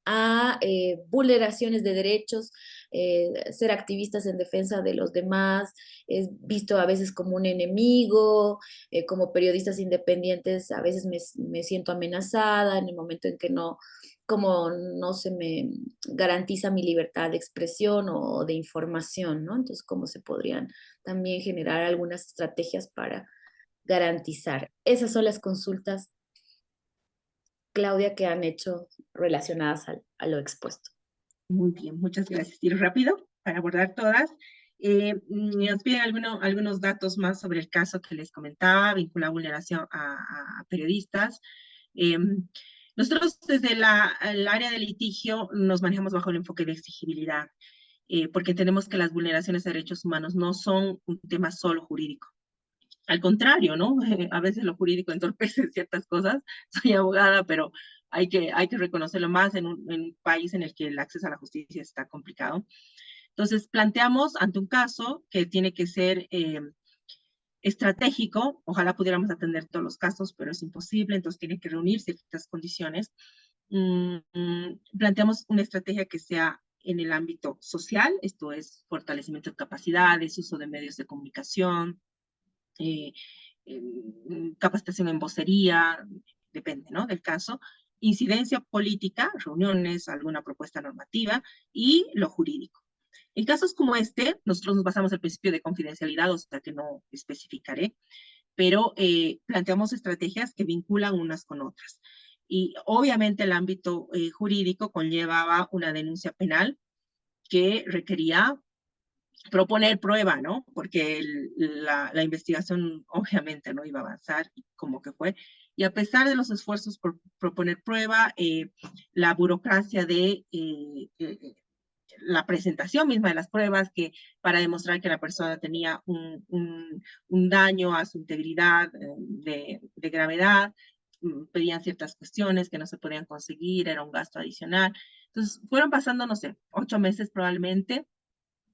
a vulneraciones de derechos, ser activistas en defensa de los demás es visto a veces como un enemigo, como periodistas independientes a veces me siento amenazada en el momento en que como no se me garantiza mi libertad de expresión o de información, ¿no? Entonces, ¿cómo se podrían también generar algunas estrategias para garantizar? Esas son las consultas, Claudia, que han hecho relacionadas a lo expuesto. Muy bien, muchas gracias. Ir rápido para abordar todas. Nos piden algunos datos más sobre el caso que les comentaba, vinculado a vulneración a periodistas. Nosotros desde el área de litigio nos manejamos bajo el enfoque de exigibilidad, porque entendemos que las vulneraciones de derechos humanos no son un tema solo jurídico. Al contrario, ¿no? A veces lo jurídico entorpece ciertas cosas. Soy abogada, pero hay que reconocerlo más en un país en el que el acceso a la justicia está complicado. Entonces, planteamos ante un caso que tiene que ser estratégico. Ojalá pudiéramos atender todos los casos, pero es imposible, entonces tienen que reunirse ciertas condiciones. Planteamos una estrategia que sea en el ámbito social, esto es fortalecimiento de capacidades, uso de medios de comunicación, capacitación en vocería, depende, ¿no?, del caso, incidencia política, reuniones, alguna propuesta normativa, y lo jurídico. En casos como este, nosotros nos basamos en el principio de confidencialidad, o sea que no especificaré, pero planteamos estrategias que vinculan unas con otras. Y obviamente el ámbito jurídico conllevaba una denuncia penal que requería proponer prueba, ¿no? Porque la investigación obviamente no iba a avanzar, como que fue. Y a pesar de los esfuerzos por proponer prueba, la burocracia de la presentación misma de las pruebas, que para demostrar que la persona tenía un daño a su integridad de gravedad, pedían ciertas cuestiones que no se podían conseguir, era un gasto adicional. Entonces, fueron pasando, no sé, 8 meses probablemente,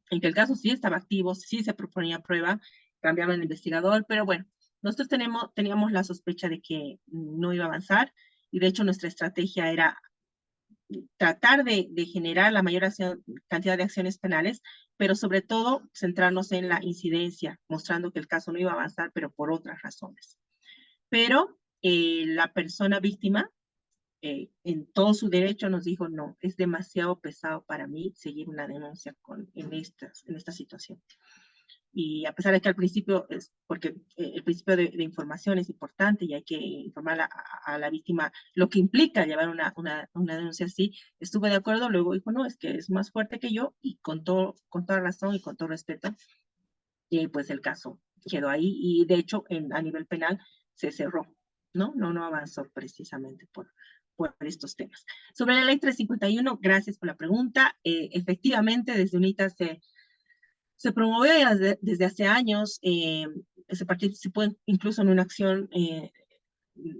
en que el caso sí estaba activo, sí se proponía prueba, cambiaron el investigador, pero bueno, nosotros teníamos la sospecha de que no iba a avanzar, y de hecho nuestra estrategia era tratar de generar la mayor cantidad de acciones penales, pero sobre todo centrarnos en la incidencia, mostrando que el caso no iba a avanzar, pero por otras razones. Pero la persona víctima, en todo su derecho, nos dijo, no, es demasiado pesado para mí seguir una denuncia en esta situación. Y a pesar de que al principio, porque el principio de información es importante y hay que informar a la víctima lo que implica llevar una denuncia así, estuve de acuerdo, luego dijo, no, es que es más fuerte que yo, y con toda razón y con todo respeto, y pues el caso quedó ahí, y de hecho a nivel penal se cerró, ¿no? No avanzó precisamente por estos temas. Sobre la ley 351, gracias por la pregunta. Efectivamente, desde UNITA se promovió desde hace años, se participó incluso en una acción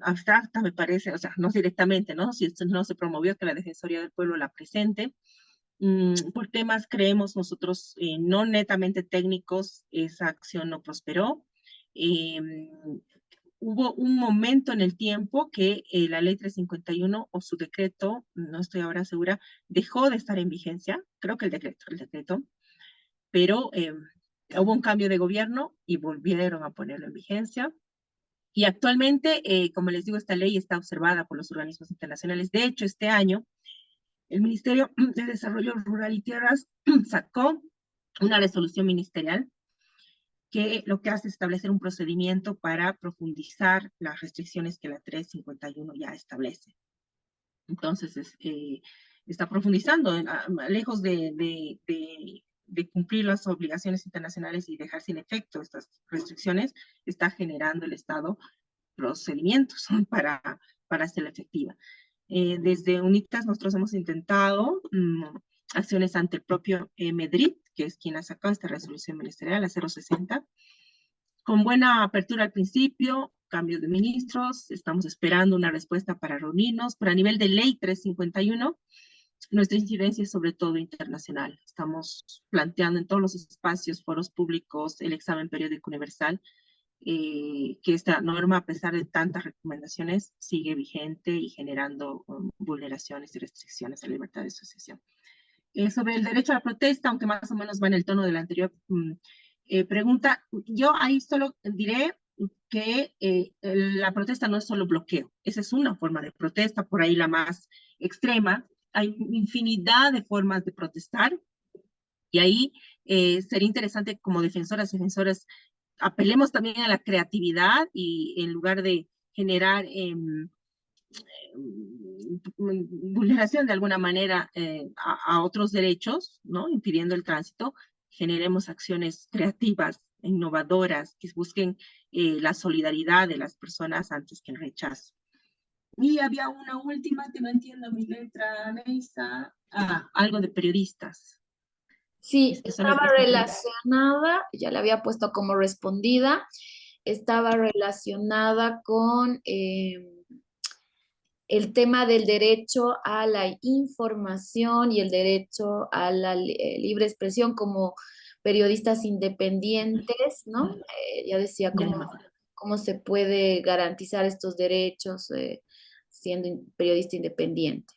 abstracta, me parece, o sea, no directamente, ¿no? Si no se promovió que la Defensoría del Pueblo la presente. Por temas, creemos nosotros, no netamente técnicos, esa acción no prosperó. Hubo un momento en el tiempo que la ley 351 o su decreto, no estoy ahora segura, dejó de estar en vigencia, creo que el decreto, pero hubo un cambio de gobierno y volvieron a ponerlo en vigencia. Y actualmente, como les digo, esta ley está observada por los organismos internacionales. De hecho, este año, el Ministerio de Desarrollo Rural y Tierras sacó una resolución ministerial que lo que hace es establecer un procedimiento para profundizar las restricciones que la 351 ya establece. Entonces, está profundizando, lejos de cumplir las obligaciones internacionales y dejar sin efecto estas restricciones, está generando el Estado procedimientos para hacerla efectiva. Desde UNITAS nosotros hemos intentado acciones ante el propio MEDRIT, que es quien ha sacado esta resolución ministerial, la 060, con buena apertura al principio, cambio de ministros, estamos esperando una respuesta para reunirnos, pero a nivel de ley 351, nuestra incidencia es sobre todo internacional. Estamos planteando en todos los espacios, foros públicos, el examen periódico universal, que esta norma, a pesar de tantas recomendaciones, sigue vigente y generando vulneraciones y restricciones a la libertad de asociación. Sobre el derecho a la protesta, aunque más o menos va en el tono de la anterior pregunta, yo ahí solo diré que la protesta no es solo bloqueo, esa es una forma de protesta, por ahí la más extrema. Hay infinidad de formas de protestar, y ahí sería interesante como defensoras y defensores apelemos también a la creatividad, y en lugar de generar vulneración de alguna manera a otros derechos, ¿no?, impidiendo el tránsito, generemos acciones creativas, innovadoras, que busquen la solidaridad de las personas antes que el rechazo. Y había una última que no entiendo mi letra, Neisa. Algo de periodistas. Sí, estaba relacionada, ya le había puesto como respondida, estaba relacionada con el tema del derecho a la información y el derecho a la libre expresión como periodistas independientes, ¿no? Ya decía cómo se puede garantizar estos derechos siendo periodista independiente.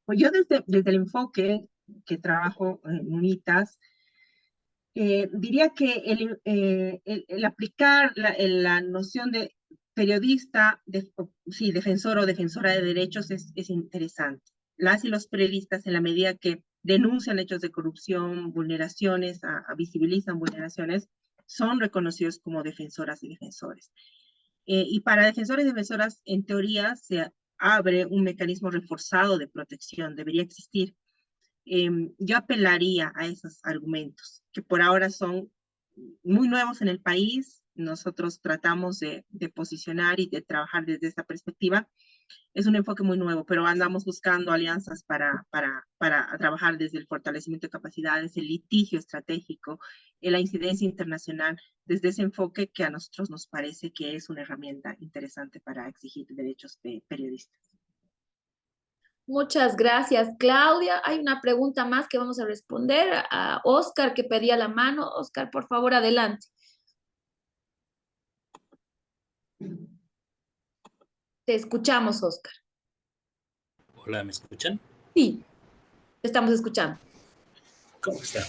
Pues yo desde el enfoque que trabajo en UNITAS, diría que el aplicar la noción de periodista, sí, defensor o defensora de derechos es interesante. Las y los periodistas, en la medida que denuncian hechos de corrupción, vulneraciones, visibilizan vulneraciones, son reconocidos como defensoras y defensores. Y para defensores y defensoras, en teoría, se abre un mecanismo reforzado de protección, debería existir. Yo apelaría a esos argumentos, que por ahora son muy nuevos en el país. Nosotros tratamos de posicionar y de trabajar desde esta perspectiva. Es un enfoque muy nuevo, pero andamos buscando alianzas para trabajar desde el fortalecimiento de capacidades, el litigio estratégico, la incidencia internacional, desde ese enfoque que a nosotros nos parece que es una herramienta interesante para exigir derechos de periodistas. Muchas gracias, Claudia. Hay una pregunta más que vamos a responder a Oscar, que pedía la mano. Oscar, por favor, adelante. Te escuchamos, Oscar. Hola, ¿me escuchan? Sí, te estamos escuchando. ¿Cómo está?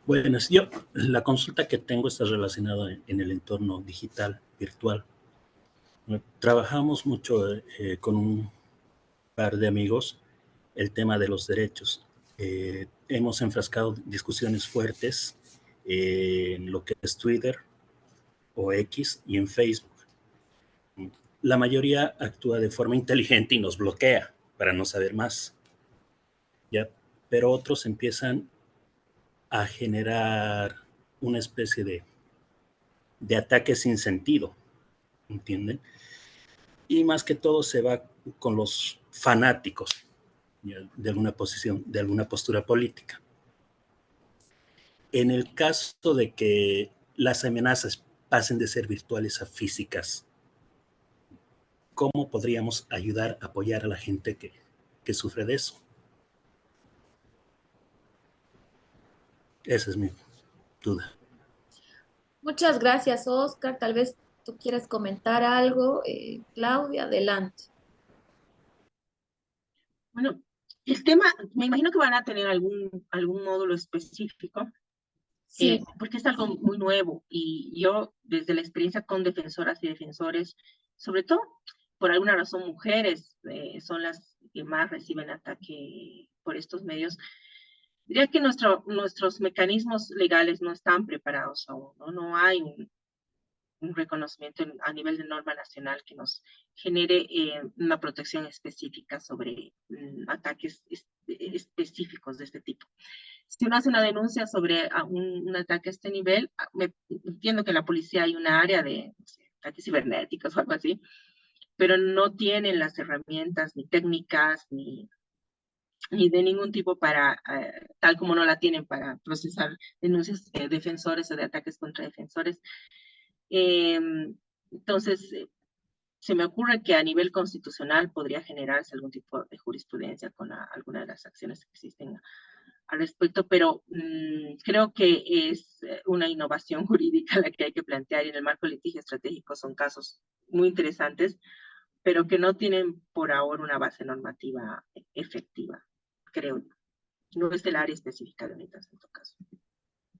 Bueno, yo, la consulta que tengo está relacionada en el entorno digital, virtual. Trabajamos mucho con un par de amigos el tema de los derechos. Hemos enfrascado discusiones fuertes en lo que es Twitter o X y en Facebook. La mayoría actúa de forma inteligente y nos bloquea para no saber más, ¿ya? Pero otros empiezan a generar una especie de ataque sin sentido, ¿entienden? Y más que todo se va con los fanáticos, ¿ya?, de alguna posición, de alguna postura política. En el caso de que las amenazas pasen de ser virtuales a físicas, ¿cómo podríamos ayudar, apoyar a la gente que sufre de eso? Esa es mi duda. Muchas gracias, Oscar. Tal vez tú quieras comentar algo. Claudia, adelante. Bueno, el tema, me imagino que van a tener algún módulo específico, Sí, porque es algo muy nuevo y yo desde la experiencia con defensoras y defensores, sobre todo por alguna razón mujeres son las que más reciben ataque por estos medios, diría que nuestros mecanismos legales no están preparados aún, no hay un reconocimiento a nivel de norma nacional que nos genere una protección específica sobre ataques específicos de este tipo. Si uno hace una denuncia sobre un ataque a este nivel, entiendo que en la policía hay una área de, no sé, ataques cibernéticos o algo así, pero no tienen las herramientas ni técnicas ni de ningún tipo para, tal como no la tienen para procesar denuncias de defensores o de ataques contra defensores. Entonces, se me ocurre que a nivel constitucional podría generarse algún tipo de jurisprudencia con alguna de las acciones que existen al respecto, pero creo que es una innovación jurídica la que hay que plantear, y en el marco del litigio estratégico son casos muy interesantes, pero que no tienen por ahora una base normativa efectiva, creo yo. No es el área específica de UNITAS en todo caso.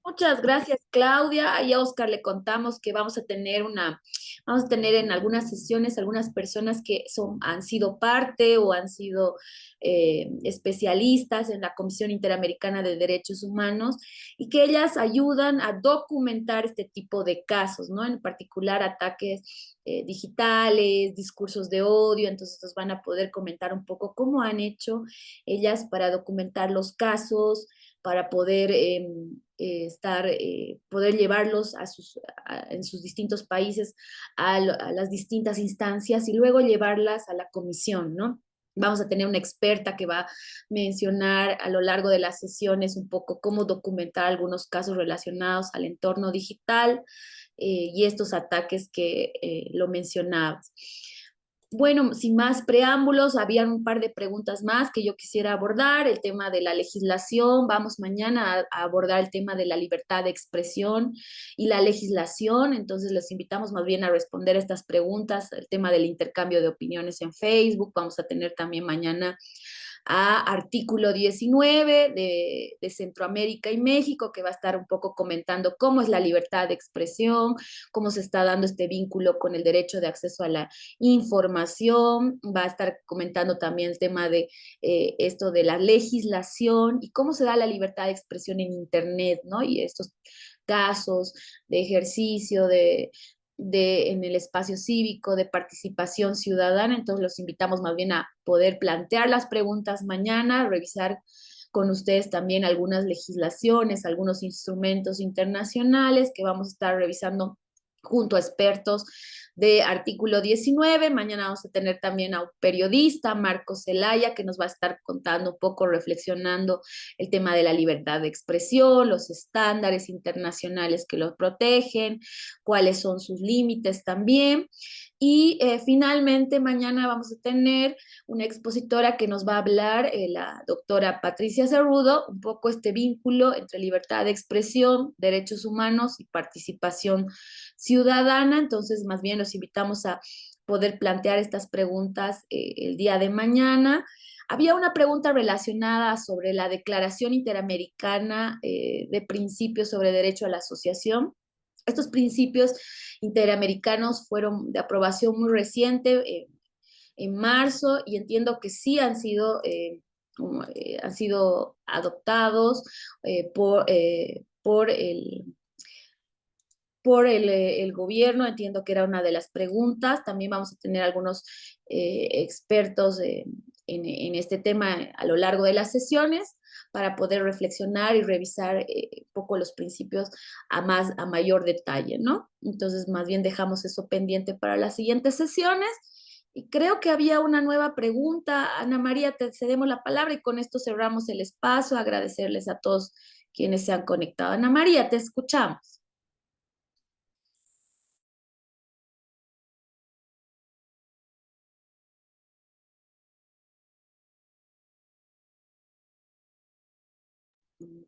muchas gracias, Claudia. Y a Oscar le contamos que vamos a tener en algunas sesiones algunas personas que han sido parte o han sido especialistas en la Comisión Interamericana de Derechos Humanos y que ellas ayudan a documentar este tipo de casos, ¿no? En particular ataques digitales, discursos de odio. Entonces nos van a poder comentar un poco cómo han hecho ellas para documentar los casos, para poder poder llevarlos en sus distintos países a las distintas instancias y luego llevarlas a la comisión, ¿no? Vamos a tener una experta que va a mencionar a lo largo de las sesiones un poco cómo documentar algunos casos relacionados al entorno digital y estos ataques que lo mencionabas. Bueno, sin más preámbulos, había un par de preguntas más que yo quisiera abordar, el tema de la legislación, vamos mañana a abordar el tema de la libertad de expresión y la legislación, entonces les invitamos más bien a responder estas preguntas, el tema del intercambio de opiniones en Facebook, vamos a tener también mañana a artículo 19 de Centroamérica y México, que va a estar un poco comentando cómo es la libertad de expresión, cómo se está dando este vínculo con el derecho de acceso a la información, va a estar comentando también el tema de esto de la legislación y cómo se da la libertad de expresión en Internet, ¿no? Y estos casos de ejercicio, en el espacio cívico, de participación ciudadana. Entonces los invitamos más bien a poder plantear las preguntas mañana, revisar con ustedes también algunas legislaciones, algunos instrumentos internacionales que vamos a estar revisando junto a expertos de artículo 19. Mañana vamos a tener también a un periodista, Marco Zelaya, que nos va a estar contando un poco, reflexionando el tema de la libertad de expresión, los estándares internacionales que los protegen, cuáles son sus límites también. Y finalmente mañana vamos a tener una expositora que nos va a hablar, la doctora Patricia Cerrudo, un poco este vínculo entre libertad de expresión, derechos humanos y participación ciudadana. Entonces, más bien los invitamos a poder plantear estas preguntas el día de mañana. Había una pregunta relacionada sobre la Declaración Interamericana de Principios sobre Derecho a la Asociación. Estos principios interamericanos fueron de aprobación muy reciente, en marzo, y entiendo que sí han sido adoptados por el gobierno. Entiendo que era una de las preguntas. También vamos a tener algunos expertos en este tema a lo largo de las sesiones para poder reflexionar y revisar un poco los principios a mayor detalle, ¿no? Entonces, más bien dejamos eso pendiente para las siguientes sesiones. Y creo que había una nueva pregunta. Ana María, te cedemos la palabra y con esto cerramos el espacio. Agradecerles a todos quienes se han conectado. Ana María, te escuchamos.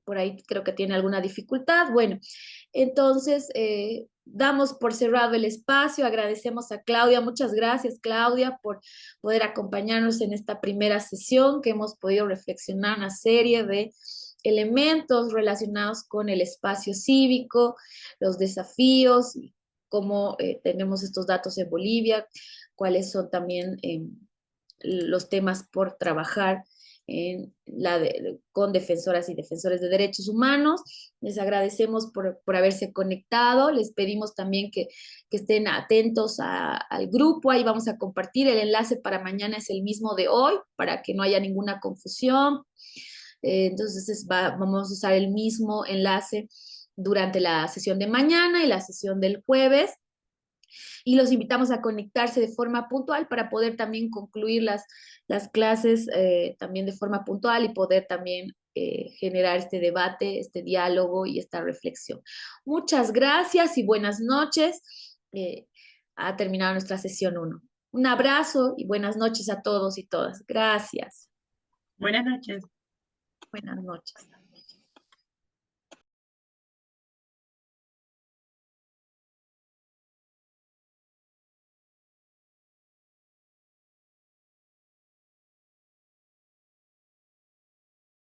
Por ahí creo que tiene alguna dificultad. Bueno, entonces damos por cerrado el espacio. Agradecemos a Claudia. Muchas gracias, Claudia, por poder acompañarnos en esta primera sesión que hemos podido reflexionar una serie de elementos relacionados con el espacio cívico, los desafíos, cómo tenemos estos datos en Bolivia, cuáles son también los temas por trabajar con defensoras y defensores de derechos humanos. Les agradecemos por haberse conectado. Les pedimos también que estén atentos al grupo. Ahí vamos a compartir el enlace para mañana, es el mismo de hoy, para que no haya ninguna confusión. Entonces vamos a usar el mismo enlace durante la sesión de mañana y la sesión del jueves. Y los invitamos a conectarse de forma puntual para poder también concluir las clases también de forma puntual y poder también generar este debate, este diálogo y esta reflexión. Muchas gracias y buenas noches. Ha terminado nuestra sesión 1. Un abrazo y buenas noches a todos y todas. Gracias. Buenas noches. Buenas noches.